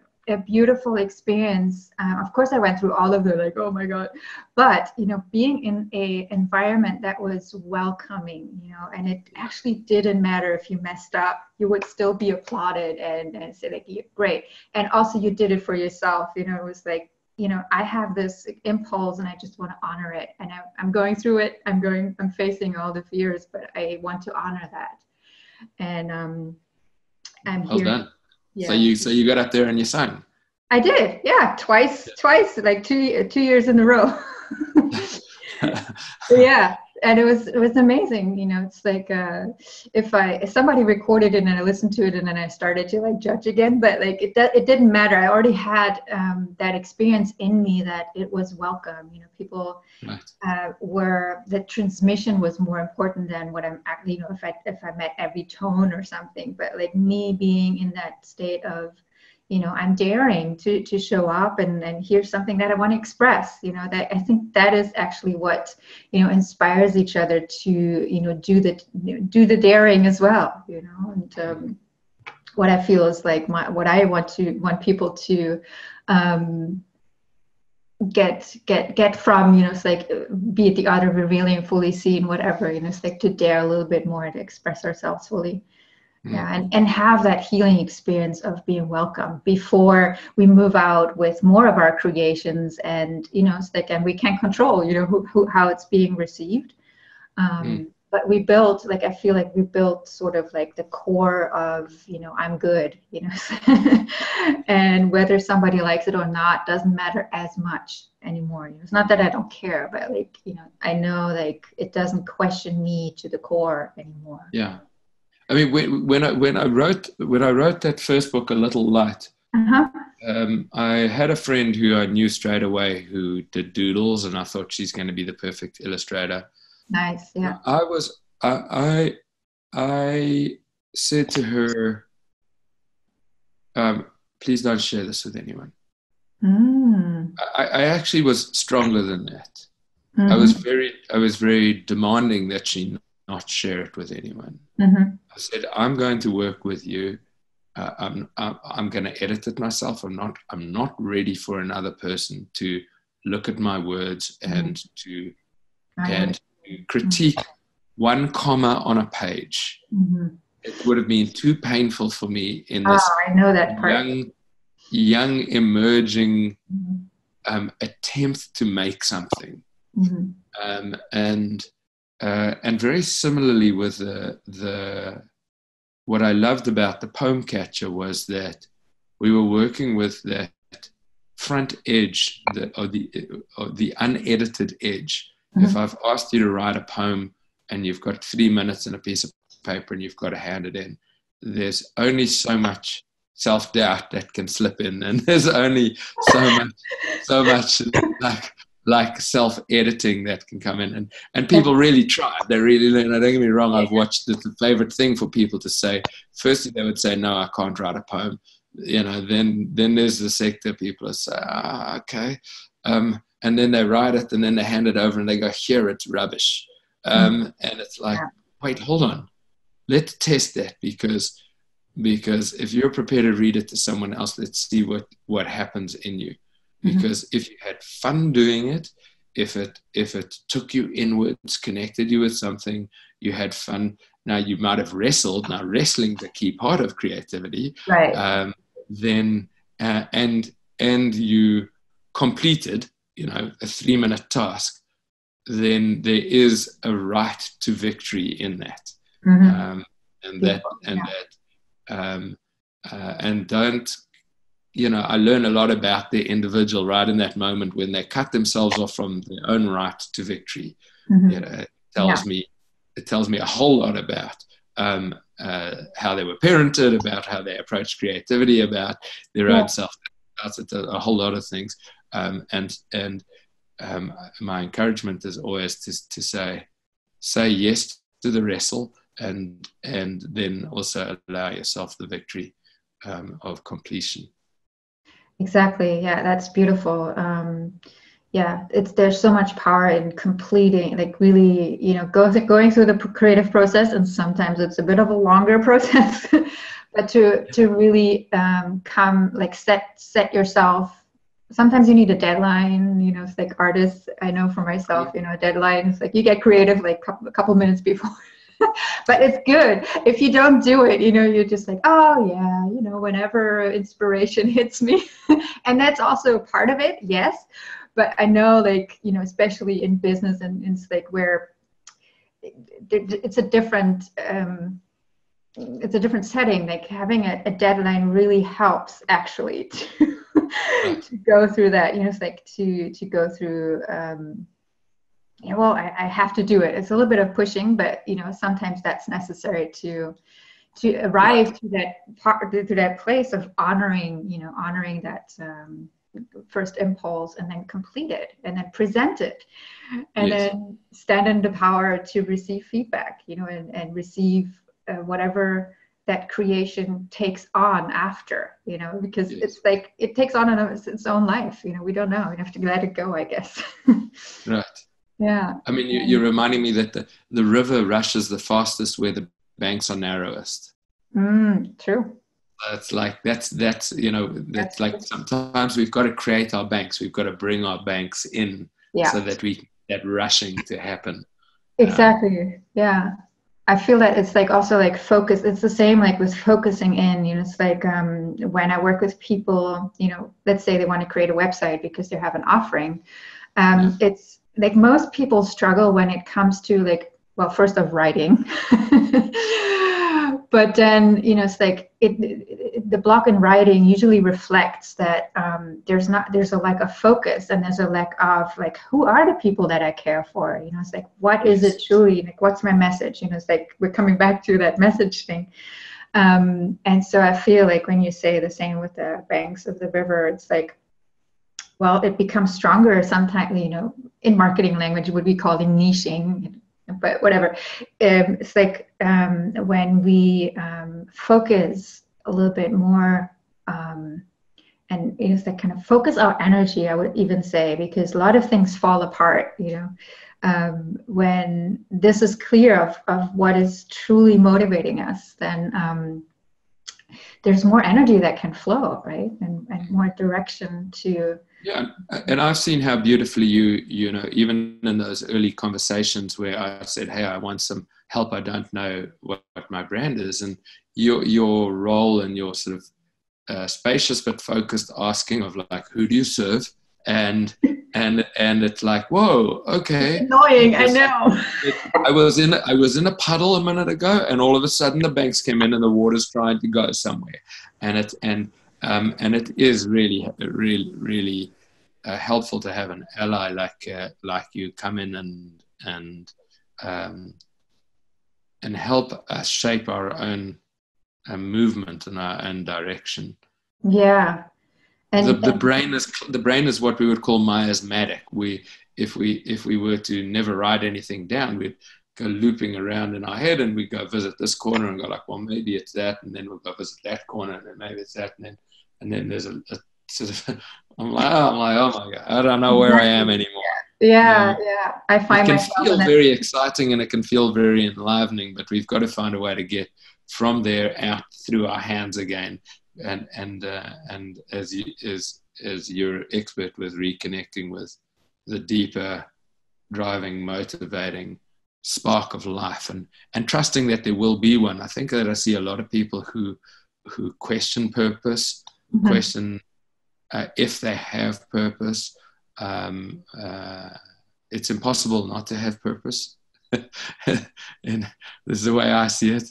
[SPEAKER 1] beautiful experience. Of course, I went through all of the, like, oh my God, but being in a environment that was welcoming, and it actually didn't matter if you messed up, you would still be applauded and say, like, yeah, great. And also, you did it for yourself. It was like, I have this impulse and I just want to honor it, and I'm going through it. I'm facing all the fears, but I want to honor that. And I'm
[SPEAKER 2] well
[SPEAKER 1] here.
[SPEAKER 2] Done.
[SPEAKER 1] Yeah.
[SPEAKER 2] So you got up there and you sang.
[SPEAKER 1] I did, twice, like two years in a row. Yeah, and it was amazing. It's like if somebody recorded it and I listened to it and then I started to, like, judge again, but, like, it didn't matter. I already had that experience in me, that it was welcome. People were, the transmission was more important than what I'm actually, if I met every tone or something. But, like, me being in that state of, I'm daring to show up and here's something that I want to express, that I think that is actually what, inspires each other to, do the daring as well, and what I feel is, like, what I want people to get from, it's like, be it the art of revealing, fully seen, whatever, it's like to dare a little bit more to express ourselves fully. Yeah, and have that healing experience of being welcome before we move out with more of our creations. And it's like, and we can't control how it's being received, but we built, like, I feel like we built sort of like the core of I'm good, and whether somebody likes it or not doesn't matter as much anymore. It's not that I don't care, but, like, I know, like, it doesn't question me to the core anymore.
[SPEAKER 2] Yeah. I mean, when I wrote that first book, A Little Light, I had a friend who I knew straight away who did doodles, and I thought she's going to be the perfect illustrator.
[SPEAKER 1] Nice. Yeah.
[SPEAKER 2] I said to her, please don't share this with anyone. I actually was stronger than that. I was very demanding that she not share it with anyone. I said, I'm going to work with you. I'm going to edit it myself. I'm not ready for another person to look at my words and to critique one comma on a page. It would have been too painful for me in this
[SPEAKER 1] I know that part.
[SPEAKER 2] young emerging attempt to make something. And very similarly with what I loved about the poem catcher was that we were working with that front edge, the unedited edge. If I've asked you to write a poem and you've got 3 minutes and a piece of paper and you've got to hand it in, there's only so much self-doubt that can slip in, and there's only so much like self-editing that can come in, and people really try. They really learn. Don't get me wrong, I've watched the favorite thing for people to say. Firstly, they would say, no, I can't write a poem. Then there's the sector people say, okay. And then they write it, and then they hand it over and they go, here, it's rubbish. And it's like, wait, hold on. Let's test that, because if you're prepared to read it to someone else, let's see what happens in you. Because if you had fun doing it, if it took you inwards, connected you with something, you had fun. Now you might have wrestled. Now wrestling's a key part of creativity.
[SPEAKER 1] Right.
[SPEAKER 2] Then and you completed, a 3-minute task. Then there is a right to victory in that. And don't. I learn a lot about the individual right in that moment when they cut themselves off from their own right to victory. It tells me a whole lot about how they were parented, about how they approach creativity, about their own self. It's a whole lot of things. And my encouragement is always to say yes to the wrestle, and then also allow yourself the victory of completion.
[SPEAKER 1] Exactly. Yeah, that's beautiful. There's so much power in completing, like really, going through the creative process, and sometimes it's a bit of a longer process, but to really set yourself. Sometimes you need a deadline. It's like artists. I know for myself, a deadline. It's like you get creative like a couple minutes before. But it's good. If you don't do it, you're just like, oh yeah, whenever inspiration hits me. And that's also part of it, yes. But I know, especially in business, and it's like where it's a different setting. Like having a deadline really helps actually to go through that. It's like to go through. I have to do it. It's a little bit of pushing, but sometimes that's necessary to arrive to that place of honoring that first impulse, and then complete it, and then present it, and then stand in the power to receive feedback, and receive whatever that creation takes on after, because it's like it takes on its own life. We don't know. We have to let it go, I guess.
[SPEAKER 2] Right.
[SPEAKER 1] Yeah.
[SPEAKER 2] I mean, you're reminding me that the river rushes the fastest where the banks are narrowest.
[SPEAKER 1] True.
[SPEAKER 2] It's like that's like sometimes we've got to create our banks. We've got to bring our banks in so that that rushing to happen.
[SPEAKER 1] Exactly. Yeah. I feel that it's like also like focus. It's the same like with focusing in, it's like when I work with people, let's say they want to create a website because they have an offering. It's like most people struggle when it comes to first of writing, but then, it's like the block in writing usually reflects that there's a focus, and there's a lack of who are the people that I care for? It's like, what is it truly? Like, what's my message? It's like, we're coming back to that message thing. And so I feel like when you say the same with the banks of the river, it's like, well, it becomes stronger sometimes, in marketing language, it would be called niching, but whatever. It's like when we focus a little bit more, and it's like kind of focus our energy, I would even say, because a lot of things fall apart, when this is clear of what is truly motivating us, then there's more energy that can flow, right? And more direction to.
[SPEAKER 2] Yeah, and I've seen how beautifully you even in those early conversations where I said, hey, I want some help, I don't know what my brand is, and your role and your sort of spacious but focused asking of like, who do you serve? And it's like, whoa, okay.
[SPEAKER 1] It's annoying, I know.
[SPEAKER 2] I was in a puddle a minute ago, and all of a sudden the banks came in and the water's trying to go somewhere, and it is really, really, really helpful to have an ally like you come in and help us shape our own movement and our own direction.
[SPEAKER 1] Yeah. And
[SPEAKER 2] the brain is what we would call miasmatic. If we were to never write anything down, we'd go looping around in our head, and we go visit this corner and go like, well, maybe it's that, and then we'll go visit that corner, and then maybe it's that, and then there's a sort of I'm like, oh my God, I don't know where I am anymore.
[SPEAKER 1] Yeah. I find
[SPEAKER 2] it can feel very exciting and it can feel very enlivening, but we've got to find a way to get from there out through our hands again. And as you're expert with reconnecting with the deeper, driving, motivating spark of life, and trusting that there will be one. I think that I see a lot of people who question purpose, question if they have purpose. It's impossible not to have purpose, and this is the way I see it.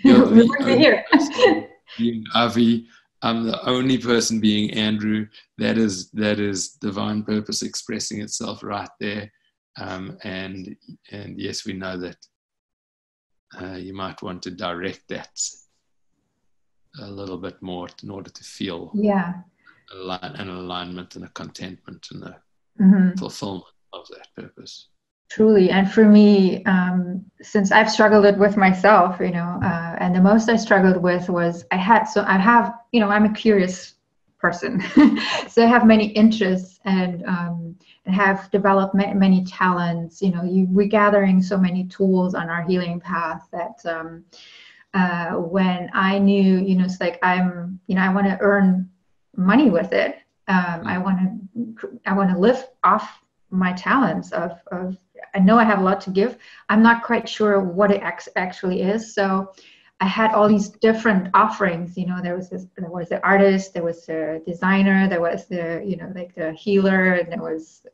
[SPEAKER 2] You're the only person being Avi. I'm the only person being Andrew. That is divine purpose expressing itself right there. And yes, we know that you might want to direct that a little bit more in order to feel an alignment and a contentment and a fulfillment of that purpose.
[SPEAKER 1] Truly. And for me, since I've struggled it with myself, and the most I struggled with was I'm a curious person. So I have many interests and have developed many talents. We're gathering so many tools on our healing path that when I knew, it's like I want to earn money with it. I want to live off my talents of I know I have a lot to give. I'm not quite sure what it actually is. So I had all these different offerings. There was the artist, there was the designer, there was the like the healer, and there was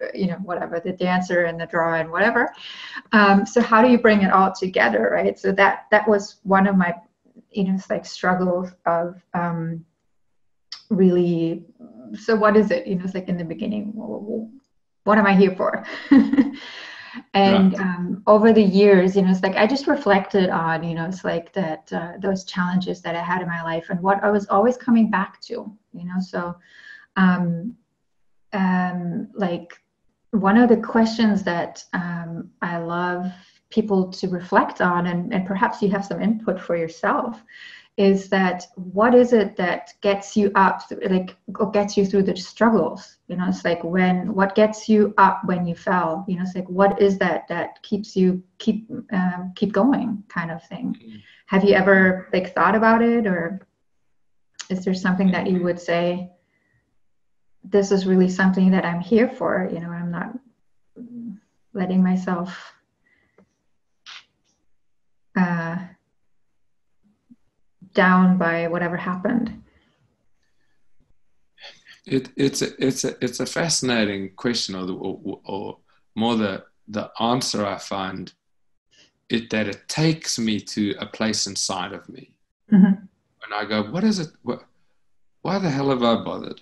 [SPEAKER 1] whatever, the dancer and the drawer and whatever. So how do you bring it all together, right? So that was one of my struggles of really. So what is it? It's like in the beginning, what am I here for? And over the years, it's like I just reflected on, it's like that those challenges that I had in my life and what I was always coming back to, So, like one of the questions that I love people to reflect on, and perhaps you have some input for yourself, is that what is it that gets you up, gets you through the struggles? It's like what gets you up when you fell? It's like what is that keeps you keep going, kind of thing. Have you ever thought about it, or is there something that you would say, this is really something that I'm here for? I'm not letting myself down by whatever happened.
[SPEAKER 2] It's a fascinating question, or more the answer I find that it takes me to a place inside of me, and I go, what is it? Why the hell have I bothered?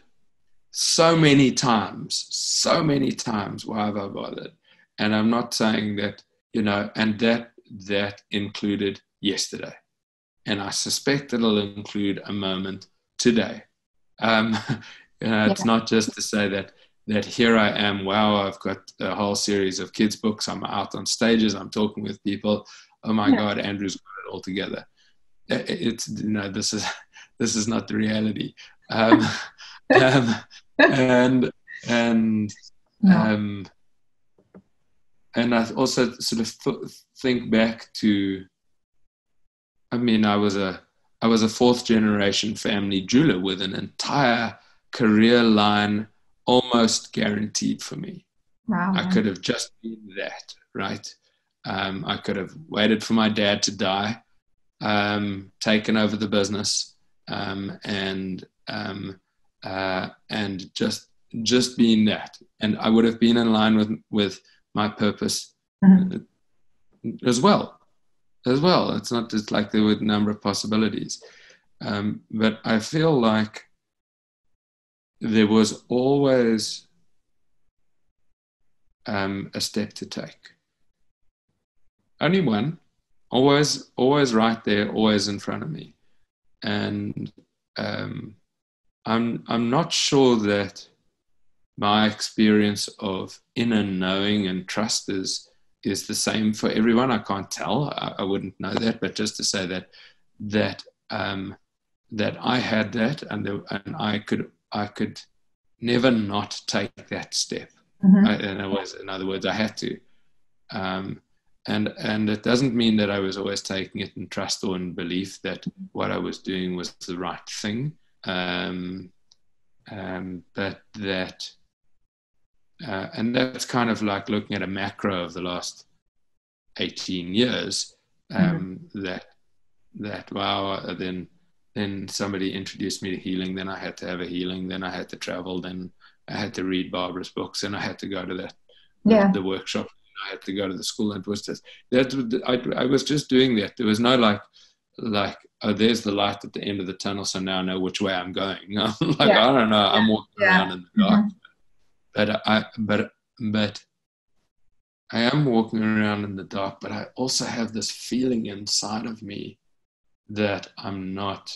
[SPEAKER 2] So many times, why have I bothered? And I'm not saying that, and that included yesterday. and I suspect it'll include a moment today. It's not just to say that here I am, wow, I've got a whole series of kids' books, I'm out on stages, I'm talking with people, oh my God, Andrew's got it all together. It's, this is not the reality. And I also sort of think back to, I mean, I was a fourth generation family jeweler with an entire career line almost guaranteed for me.
[SPEAKER 1] Wow.
[SPEAKER 2] I could have just been that, right? I could have waited for my dad to die, taken over the business, and just being that, and I would have been in line with my purpose as well. It's not just like there were a number of possibilities, but I feel like there was always a step to take. Only one, always right there, always in front of me, and I'm not sure that my experience of inner knowing and trust is the same for everyone. I can't tell. I wouldn't know that, but just to say that I had that, and I could never not take that step. In other words, I had to. And it doesn't mean that I was always taking it in trust or in belief that what I was doing was the right thing. But that, and that's kind of like looking at a macro of the last 18 years, that wow, then somebody introduced me to healing, then I had to have a healing, then I had to travel, then I had to read Barbara's books, and I had to go to the workshop, I had to go to the school, and it was just that I was just doing that. There was no like, oh, there's the light at the end of the tunnel, so now I know which way I'm going. I don't know, I'm walking around in the dark. But I am walking around in the dark, but I also have this feeling inside of me that I'm not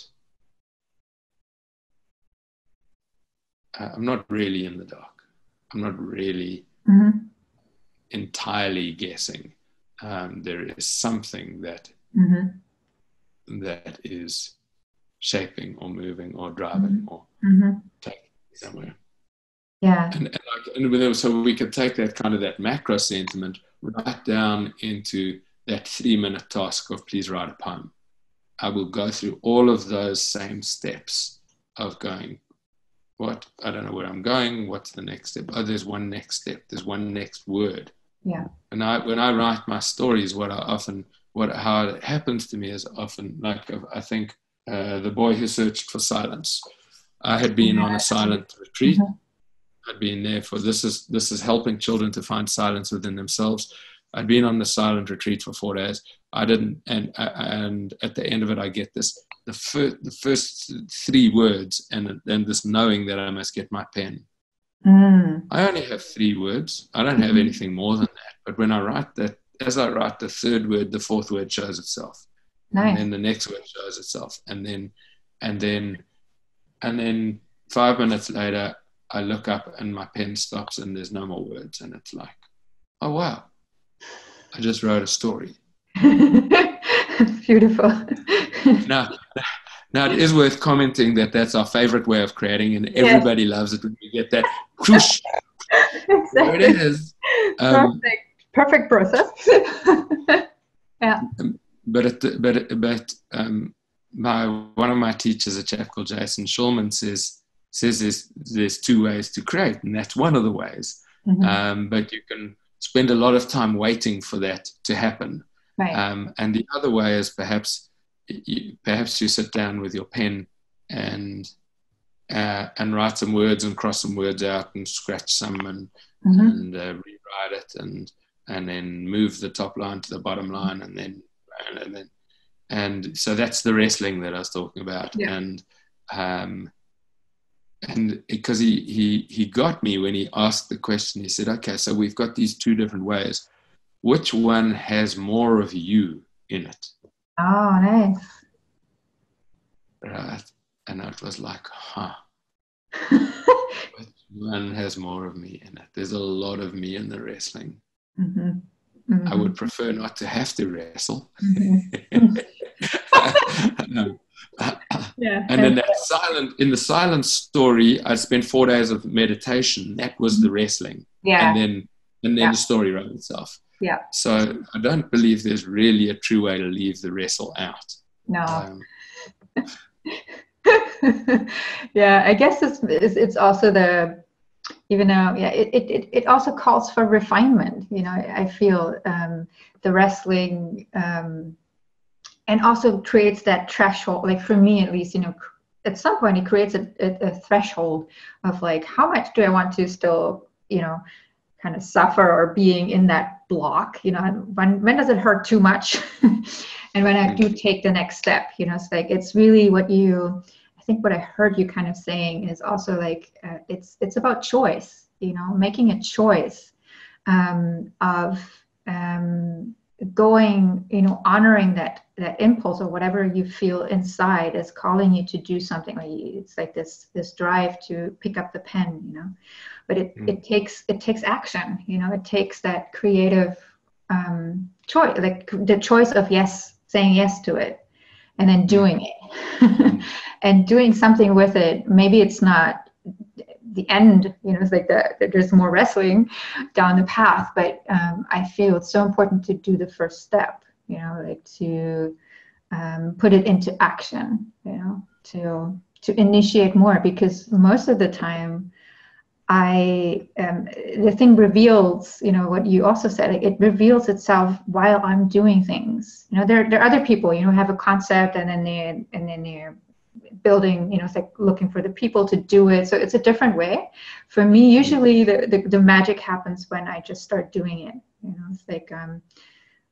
[SPEAKER 2] really in the dark. I'm not really entirely guessing. There is something that is shaping or moving or driving or taking me somewhere.
[SPEAKER 1] Yeah.
[SPEAKER 2] And so we could take that kind of that macro sentiment right down into that 3-minute task of please write a poem. I will go through all of those same steps of going, I don't know where I'm going, what's the next step? Oh, there's one next step, there's one next word.
[SPEAKER 1] Yeah.
[SPEAKER 2] And when I write my stories, how it happens to me is often like, I think the boy who searched for silence. I had been on a silent retreat. I'd been there for, this is helping children to find silence within themselves. I'd been on the silent retreat for 4 days. I didn't, and at the end of it, I get the first 3 words, and then this knowing that I must get my pen. I only have 3 words. I don't have anything more than that. But when I write that, as I write the 3rd word, the 4th word shows itself. Nice. And then the next word shows itself. And then 5 minutes later, I look up and my pen stops and there's no more words. And it's like, oh, wow, I just wrote a story.
[SPEAKER 1] Beautiful.
[SPEAKER 2] Now, it is worth commenting that that's our favorite way of creating, and everybody loves it when we get that whoosh. Exactly. There it is.
[SPEAKER 1] Perfect process. Yeah.
[SPEAKER 2] But one of my teachers, a chap called Jason Schulman, says there's 2 ways to create, and that's one of the ways. But you can spend a lot of time waiting for that to happen. Right. And the other way is perhaps you sit down with your pen and write some words and cross some words out and scratch some and rewrite it and then move the top line to the bottom line and so that's the wrestling that I was talking about. Yeah. And because he got me when he asked the question, he said, okay, so we've got these 2 different ways. Which one has more of you in it?
[SPEAKER 1] Oh, nice.
[SPEAKER 2] right? And it was like, which one has more of me in it? There's a lot of me in the wrestling.
[SPEAKER 1] Mm-hmm. Mm-hmm.
[SPEAKER 2] I would prefer not to have to wrestle.
[SPEAKER 1] Mm-hmm. Yeah.
[SPEAKER 2] And in the silent story, I spent 4 days of meditation. That was the wrestling.
[SPEAKER 1] Yeah.
[SPEAKER 2] And then
[SPEAKER 1] Yeah.
[SPEAKER 2] the story wrote itself.
[SPEAKER 1] Yeah.
[SPEAKER 2] So I don't believe there's really a true way to leave the wrestle out.
[SPEAKER 1] No. Yeah, I guess it's also the, even though, yeah, it also calls for refinement. You know, I feel the wrestling and also creates that threshold. Like for me, at least, you know, at some point it creates a threshold of like, how much do I want to still, you know, kind of suffer or being in that block, you know, when does it hurt too much? And when I do take the next step, you know, it's like, it's really what you, I think what I heard you kind of saying is also like, it's about choice, you know, making a choice of going, you know, honoring that impulse or whatever you feel inside is calling you to do something. Like it's like this drive to pick up the pen, you know. But it takes action, you know. It takes that creative choice, like the choice of saying yes to it, and then doing it, and doing something with it. Maybe it's not the end, you know. It's like there's more wrestling down the path, but I feel it's so important to do the first step, you know, like to put it into action, you know, to initiate more, because most of the time the thing reveals, you know, what you also said, like it reveals itself while I'm doing things. You know, there are other people, you know, have a concept and then they're building, you know, it's like looking for the people to do it. So it's a different way. For me, usually the magic happens when I just start doing it. You know, it's like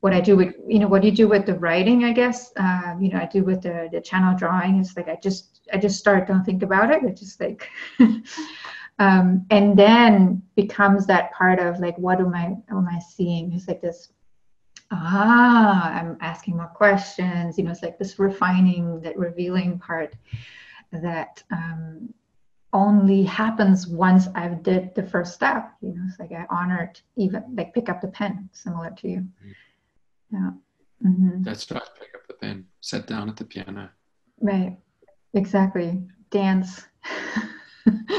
[SPEAKER 1] what I do with, you know, what you do with the writing, I guess, you know, I do with the channel drawing. It's like I just start, don't think about it. It's just like and then becomes that part of like, what am I seeing? It's like this, I'm asking more questions, you know. It's like this refining, that revealing part that only happens once I've did the first step, you know. It's like I honored, even like pick up the pen, similar to you. Yeah. Mm-hmm.
[SPEAKER 2] That's right. Pick up the pen, sit down at the piano.
[SPEAKER 1] Right. Exactly. Dance.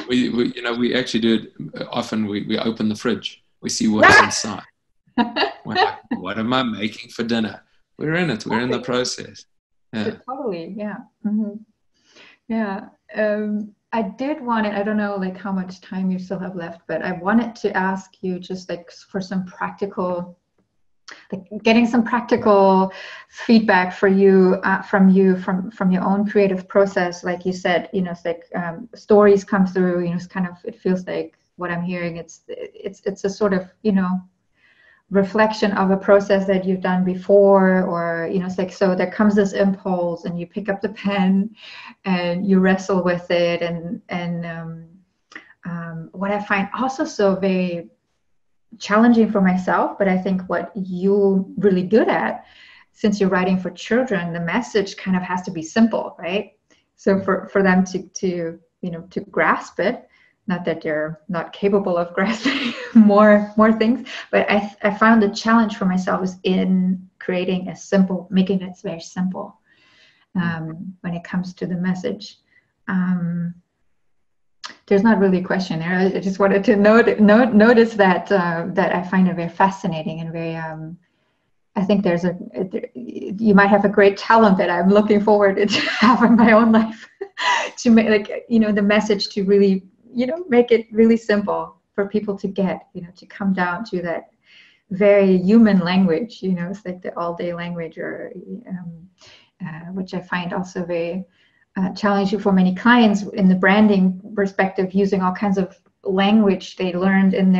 [SPEAKER 2] we you know, we actually do it often. We open the fridge, we see what's inside. What am I making for dinner? We're in it. We're in the process. Yeah.
[SPEAKER 1] Totally. Yeah. Mm-hmm. Yeah. I did want it. I don't know like how much time you still have left, but I wanted to ask you just like for some practical, like getting some practical feedback for you from your own creative process. Like you said, you know, it's like stories come through, you know, it's kind of, it feels like what I'm hearing, it's a sort of, you know, reflection of a process that you've done before, or, you know, it's like, so there comes this impulse and you pick up the pen and you wrestle with it. And what I find also so very challenging for myself, but I think what you're really good at, since you're writing for children, the message kind of has to be simple, right? So for them to you know, to grasp it, not that they're not capable of grasping more things, but I found the challenge for myself is in creating making it very simple when it comes to the message. There's not really a question there. I just wanted to notice that that I find it very fascinating and very. I think you might have a great talent that I'm looking forward to have in my own life to make, like, you know, the message to really, you know, make it really simple for people to get, you know, to come down to that very human language, you know. It's like the all-day language, or which I find also very challenging for many clients in the branding perspective, using all kinds of language they learned in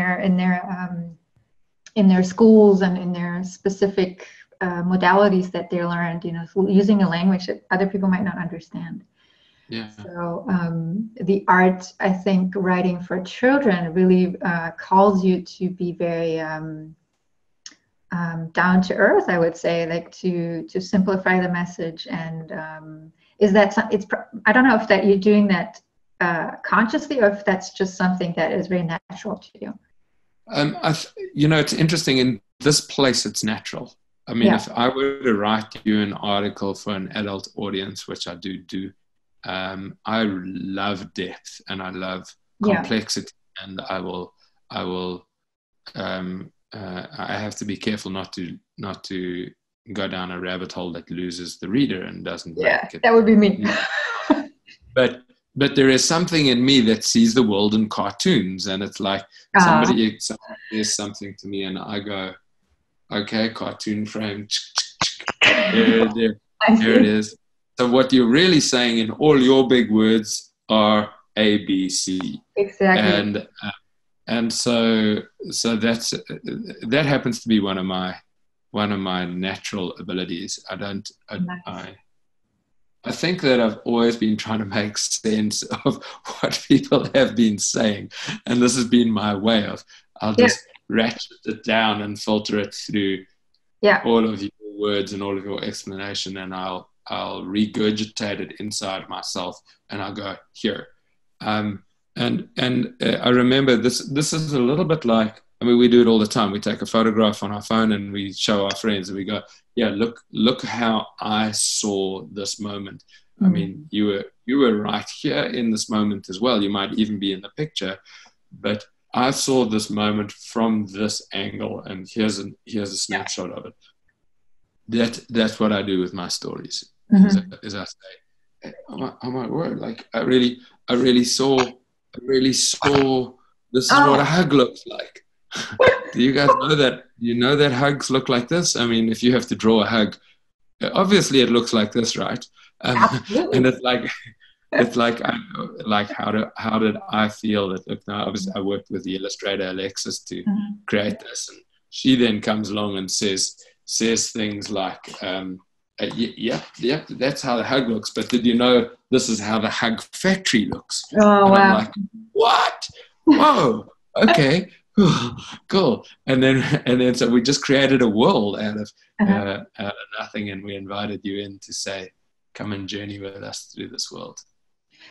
[SPEAKER 1] their schools and in their specific modalities that they learned, you know, using a language that other people might not understand. Yeah. So the art, I think, writing for children really calls you to be very down to earth, I would say, like to simplify the message and Is that I don't know if that you're doing that consciously, or if that's just something that is very natural to you.
[SPEAKER 2] It's interesting. In this place, it's natural. I mean, if I were to write you an article for an adult audience, which I do, I love depth and I love complexity, and I have to be careful not to go down a rabbit hole that loses the reader and doesn't make it.
[SPEAKER 1] That would be me.
[SPEAKER 2] But there is something in me that sees the world in cartoons, and it's like somebody says something to me, and I go, okay, cartoon frame, there it is. So what you're really saying in all your big words are A, B, C.
[SPEAKER 1] Exactly.
[SPEAKER 2] And so that happens to be one of my natural abilities. I think that I've always been trying to make sense of what people have been saying, and this has been my way of I'll just ratchet it down and filter it through all of your words and all of your explanation, and I'll regurgitate it inside myself, and I'll go here. And I remember this is a little bit like, I mean, we do it all the time. We take a photograph on our phone and we show our friends, and we go, look how I saw this moment. Mm-hmm. I mean, you were right here in this moment as well. You might even be in the picture, but I saw this moment from this angle, and here's a snapshot of it. That's what I do with my stories. Mm-hmm. Is I say, oh my word, like I really saw this is what a hug looks like. Do you guys know that? You know that hugs look like this? I mean, if you have to draw a hug, obviously it looks like this, right? And it's like how did I feel that? Look, now obviously I worked with the illustrator Alexis to create this, and she then comes along and says things like, yep, that's how the hug looks. But did you know this is how the hug factory looks?
[SPEAKER 1] Oh,
[SPEAKER 2] and
[SPEAKER 1] wow.
[SPEAKER 2] I'm like, what? Whoa, okay. Cool. And then so we just created a world out of nothing, and we invited you in to say, come and journey with us through this world.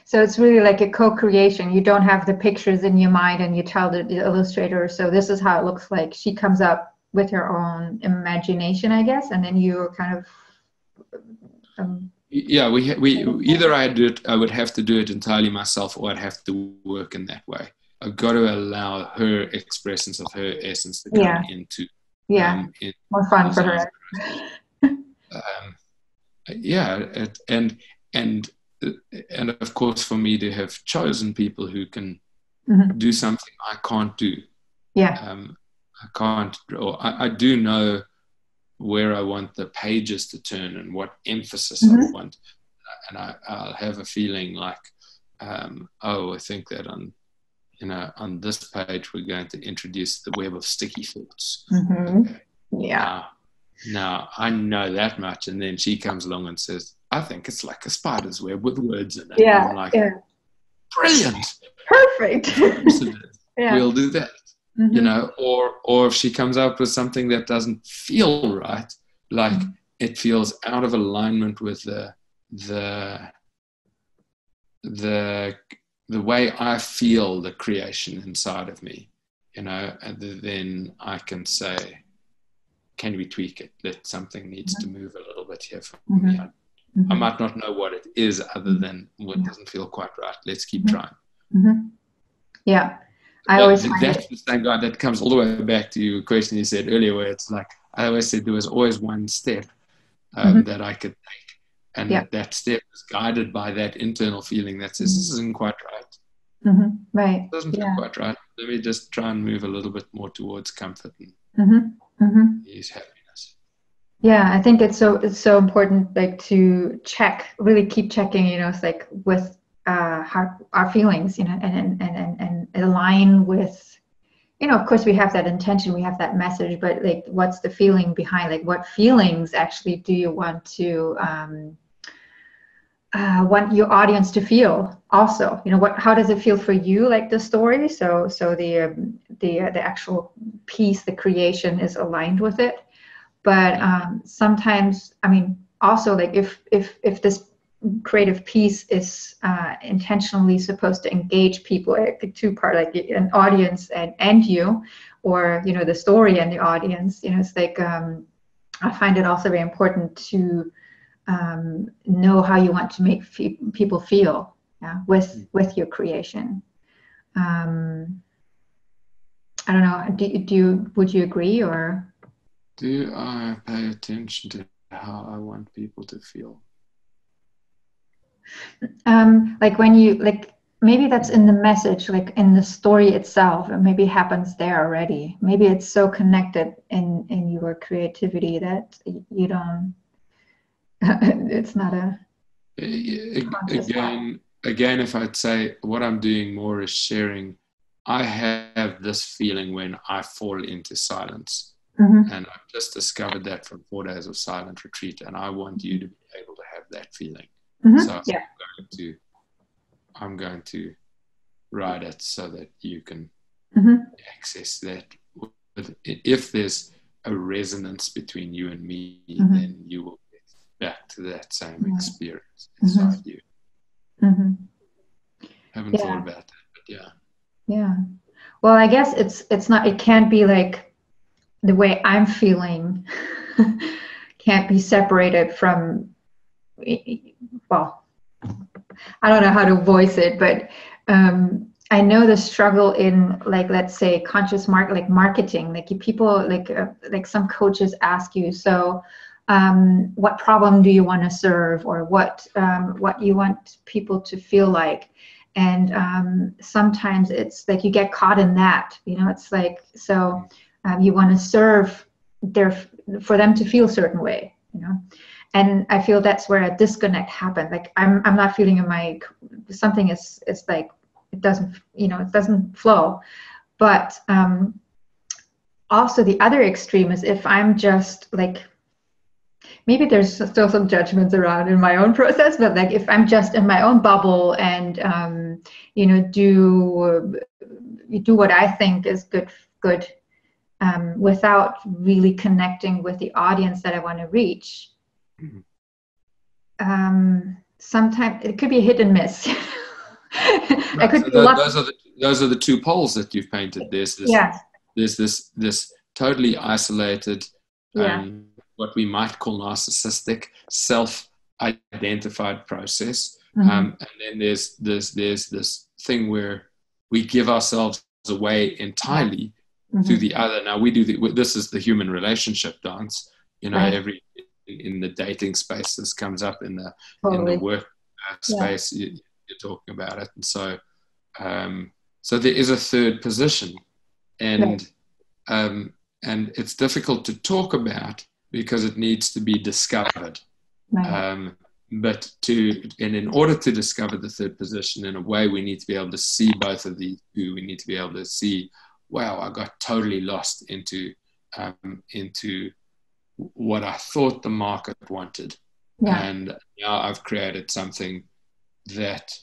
[SPEAKER 1] So it's really like a co-creation. You don't have the pictures in your mind and you tell the illustrator, so this is how it looks like. She comes up with her own imagination, I guess, and then you kind of
[SPEAKER 2] we either I would have to do it entirely myself, or I'd have to work in that way. I've got to allow her expressions of her essence to come into
[SPEAKER 1] more fun for her.
[SPEAKER 2] And of course, for me to have chosen people who can do something I can't do. I can't draw. I do know where I want the pages to turn and what emphasis I want, and I'll have a feeling like, I think that on this page we're going to introduce the web of sticky thoughts. Okay. Now I know that much, and then she comes along and says, I think it's like a spider's web with words in it. And I'm like, brilliant,
[SPEAKER 1] perfect.
[SPEAKER 2] We'll do that. Or if she comes up with something that doesn't feel right, like it feels out of alignment with the way I feel the creation inside of me, and then I can say, can we tweak it? That something needs to move a little bit here for me. I might not know what it is other than what doesn't feel quite right. Let's keep trying.
[SPEAKER 1] Yeah. That's
[SPEAKER 2] the same guy that comes all the way back to your question you said earlier, where it's like, I always said there was always one step that I could take. And that step is guided by that internal feeling that says, this isn't quite right.
[SPEAKER 1] Right.
[SPEAKER 2] It doesn't feel quite right. Let me just try and move a little bit more towards comfort and ease, happiness.
[SPEAKER 1] Yeah, I think it's so important, like, to really keep checking, it's like with our feelings, and align with, of course we have that intention, we have that message, but like, what's the feeling behind, like, what feelings actually do you want to want your audience to feel also, how does it feel for you, like the story, so the actual piece, the creation is aligned with it. But sometimes, I mean, also, like, if this creative piece is intentionally supposed to engage people, like the two part, like an audience and you, or the story and the audience. It's like I find it also very important to know how you want to make people feel, with your creation. I don't know. Would you agree, or
[SPEAKER 2] do I pay attention to how I want people to feel?
[SPEAKER 1] Like when you maybe that's in the message, like in the story itself, it maybe happens there already. Maybe it's so connected in your creativity that you don't. It's not a conscious thought.
[SPEAKER 2] Again, if I'd say what I'm doing more is sharing. I have this feeling when I fall into silence.
[SPEAKER 1] Mm-hmm.
[SPEAKER 2] And I've just discovered that from 4 days of silent retreat, and I want you to be able to have that feeling.
[SPEAKER 1] Mm-hmm.
[SPEAKER 2] So
[SPEAKER 1] Yeah.
[SPEAKER 2] I'm going to write it so that you can access that. If there's a resonance between you and me, then you will get back to that same experience inside you.
[SPEAKER 1] Mm-hmm.
[SPEAKER 2] Haven't thought about that, but yeah.
[SPEAKER 1] Yeah. Well, I guess it's not. It can't be like the way I'm feeling. Can't be separated from. Well, I don't know how to voice it, but I know the struggle in, like, let's say conscious marketing. Like people, like some coaches ask you, so what problem do you want to serve, or what you want people to feel like? And sometimes it's like you get caught in that. It's like, so you want to serve for them to feel a certain way. And I feel that's where a disconnect happened. Like I'm not feeling something is like it doesn't flow. But also the other extreme is if I'm just like, maybe there's still some judgments around in my own process, but like if I'm just in my own bubble and do what I think is good without really connecting with the audience that I want to reach. Sometimes it could be a hit and miss.
[SPEAKER 2] Those are the two poles that you've painted. There's this totally isolated, what we might call narcissistic, self-identified process, and then there's this thing where we give ourselves away entirely to the other. Now this is the human relationship dance. In the dating space, this comes up in the work space. You're talking about it, and so there is a third position, and it's difficult to talk about because it needs to be discovered. But in order to discover the third position, in a way, we need to be able to see both of these two. We need to be able to see, wow, I got totally lost into what I thought the market wanted, and now I've created something that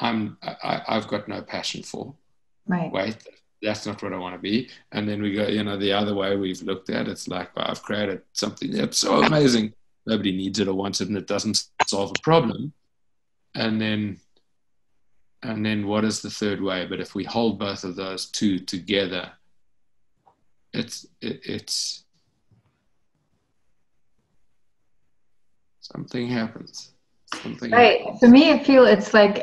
[SPEAKER 2] I've got no passion for. Wait, that's not what I want to be. And then we go, the other way we've looked at it's like, well, I've created something that's so amazing, nobody needs it or wants it, and it doesn't solve a problem. And then what is the third way? But if we hold both of those two together, it's something happens.
[SPEAKER 1] For me, I feel it's like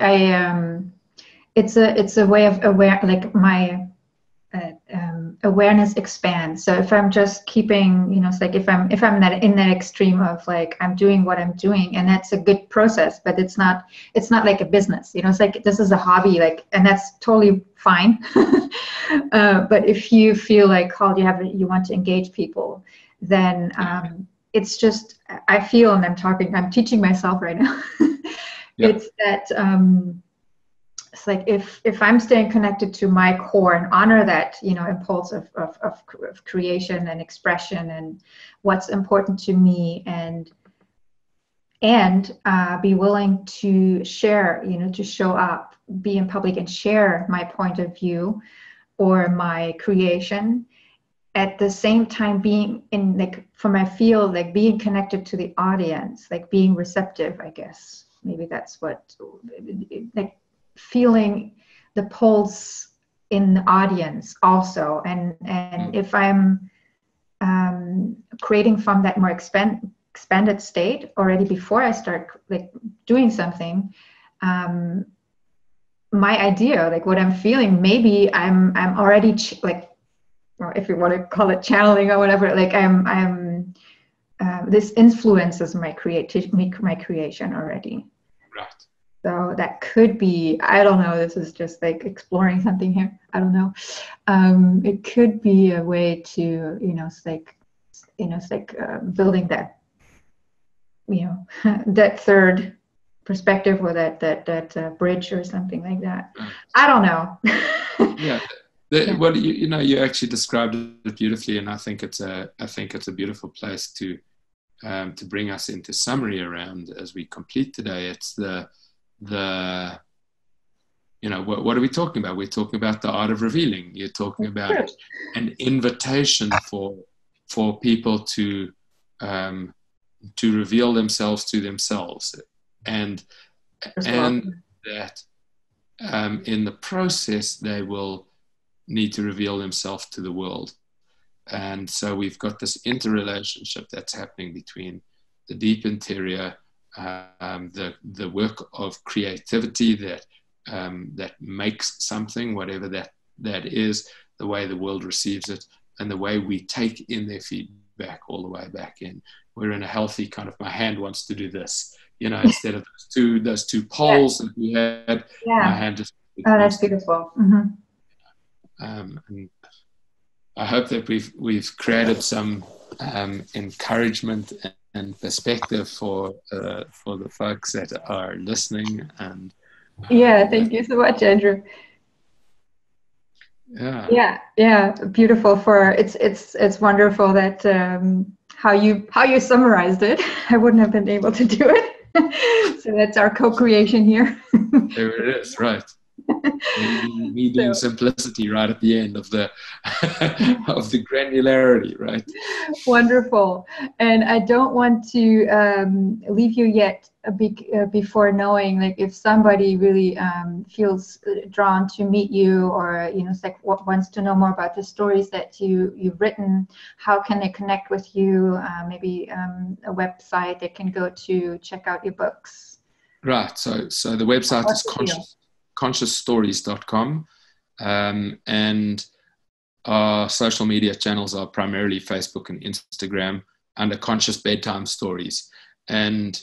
[SPEAKER 1] it's a way of like my awareness expands. So if I'm just keeping, it's like if I'm in that extreme of like I'm doing what I'm doing, and that's a good process, but it's not like a business. It's like this is a hobby, like, and that's totally fine. But if you feel like called, you want to engage people, then it's just, I feel, and I'm teaching myself right now. It's that it's like if I'm staying connected to my core and honor that impulse of creation and expression and what's important to me, and be willing to share, to show up, be in public and share my point of view or my creation, at the same time being in, like, from my field, like being connected to the audience, like being receptive, I guess. maybe that's what, like feeling the pulse in the audience also. And if I'm creating from that more expanded state already before I start like doing something, my idea, like what I'm feeling, maybe I'm already like, or if you want to call it channeling or whatever, like I'm this influences my creation already.
[SPEAKER 2] Right.
[SPEAKER 1] So that could be, I don't know, this is just like exploring something here. I don't know. It could be a way to, it's like building that, that third perspective, or that bridge or something like that. Right. I don't know.
[SPEAKER 2] Yeah. Well, you actually described it beautifully, and I think it's a beautiful place to bring us into summary around as we complete today. It's what are we talking about? We're talking about the art of revealing. You're talking about an invitation for people to reveal themselves to themselves, and that in the process they will need to reveal themselves to the world. And so we've got this interrelationship that's happening between the deep interior, the work of creativity that makes something, whatever that is, the way the world receives it, and the way we take in their feedback all the way back in. We're in a healthy kind of, my hand wants to do this, instead of those two poles that we had. My hand just.
[SPEAKER 1] Oh, that's beautiful. Mm-hmm.
[SPEAKER 2] And I hope that we've created some encouragement and perspective for the folks that are listening. And
[SPEAKER 1] thank you so much, Andrew. Yeah, beautiful. It's wonderful that how you summarized it. I wouldn't have been able to do it. So that's our co-creation here.
[SPEAKER 2] There it is, right. Me doing simplicity right at the end of the of the granularity, right?
[SPEAKER 1] Wonderful. And I don't want to leave you yet before knowing, like, if somebody really feels drawn to meet you, or wants to know more about the stories that you've written, how can they connect with you? Maybe a website they can go to check out your books.
[SPEAKER 2] Right. So the website is consciousstories.com, and our social media channels are primarily Facebook and Instagram under Conscious Bedtime Stories. And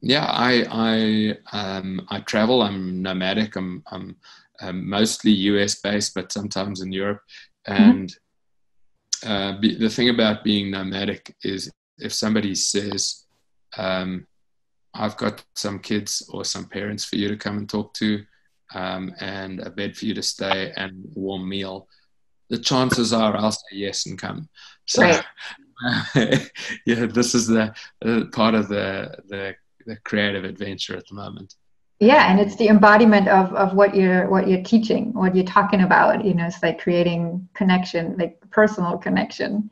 [SPEAKER 2] I travel. I'm nomadic. I'm mostly US based, but sometimes in Europe. And the thing about being nomadic is, if somebody says, I've got some kids or some parents for you to come and talk to, and a bed for you to stay and a warm meal, the chances are I'll say yes and come. So, right. This is the part of the creative adventure at the moment.
[SPEAKER 1] Yeah, and it's the embodiment of what you're teaching, what you're talking about. It's like creating connection, like personal connection.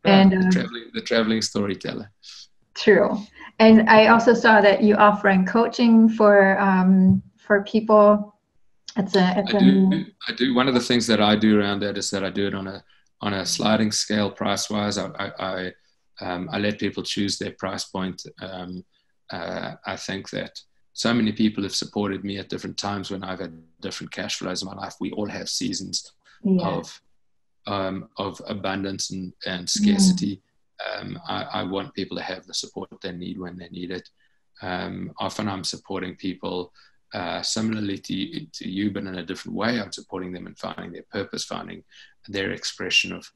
[SPEAKER 2] And the traveling storyteller.
[SPEAKER 1] True. And I also saw that you offering coaching for people. I
[SPEAKER 2] do. One of the things that I do around that is that I do it on a sliding scale price wise. I let people choose their price point. I think that so many people have supported me at different times when I've had different cash flows in my life. We all have seasons of abundance and scarcity. I want people to have the support they need when they need it. Often I'm supporting people similarly to you, but in a different way. I'm supporting them in finding their purpose, finding their expression of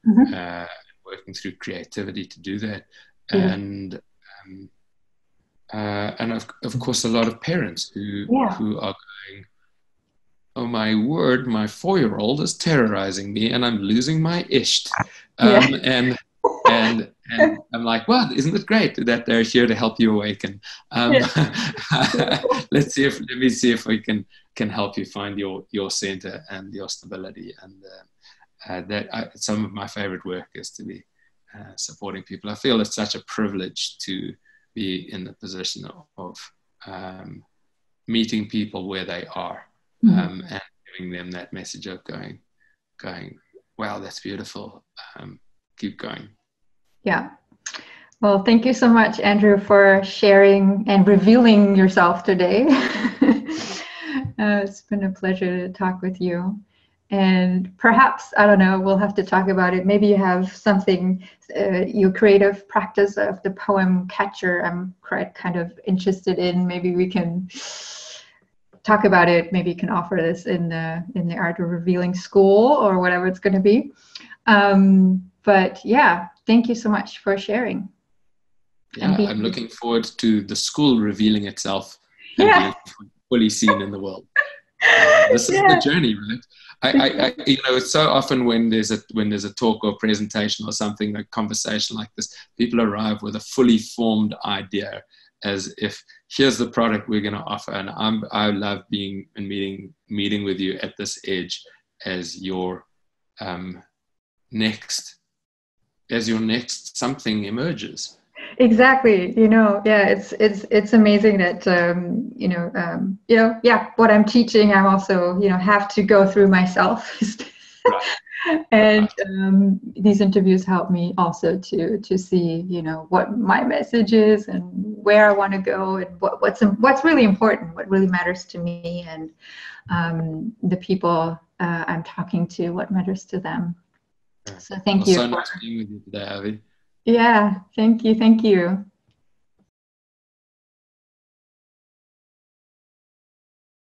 [SPEAKER 2] working through creativity to do that. And of course, a lot of parents who are going, oh my word, my 4-year-old is terrorizing me and I'm losing my isht. And I'm like, well, isn't it great that they're here to help you awaken? Let me see if we can help you find your center and your stability. And some of my favorite work is to be supporting people. I feel it's such a privilege to be in the position of meeting people where they are,
[SPEAKER 1] Mm-hmm.
[SPEAKER 2] and giving them that message of going, wow, that's beautiful. Keep going.
[SPEAKER 1] Yeah. Well, thank you so much, Andrew, for sharing and revealing yourself today. It's been a pleasure to talk with you. And perhaps, I don't know, we'll have to talk about it. Maybe you have something, your creative practice of the poem Catcher, I'm quite kind of interested in. Maybe we can talk about it. Maybe you can offer this in the Art of Revealing School or whatever it's going to be. But yeah, thank you so much for sharing.
[SPEAKER 2] Yeah, I'm looking forward to the school revealing itself and
[SPEAKER 1] Yeah.
[SPEAKER 2] being fully seen in the world. This is the
[SPEAKER 1] Yeah.
[SPEAKER 2] journey, right? It's so often when there's a talk or presentation or something, a conversation like this, people arrive with a fully formed idea, as if here's the product we're going to offer, and I love being and meeting with you at this edge as your next something emerges.
[SPEAKER 1] Exactly. Yeah, it's amazing that yeah, what I'm teaching, I'm also have to go through myself.
[SPEAKER 2] Right.
[SPEAKER 1] And these interviews help me also to see what my message is and where I want to go and what's really important, what really matters to me, and the people I'm talking to, what matters to them. So thank you.
[SPEAKER 2] So nice being with you today, Avi.
[SPEAKER 1] Yeah, thank you.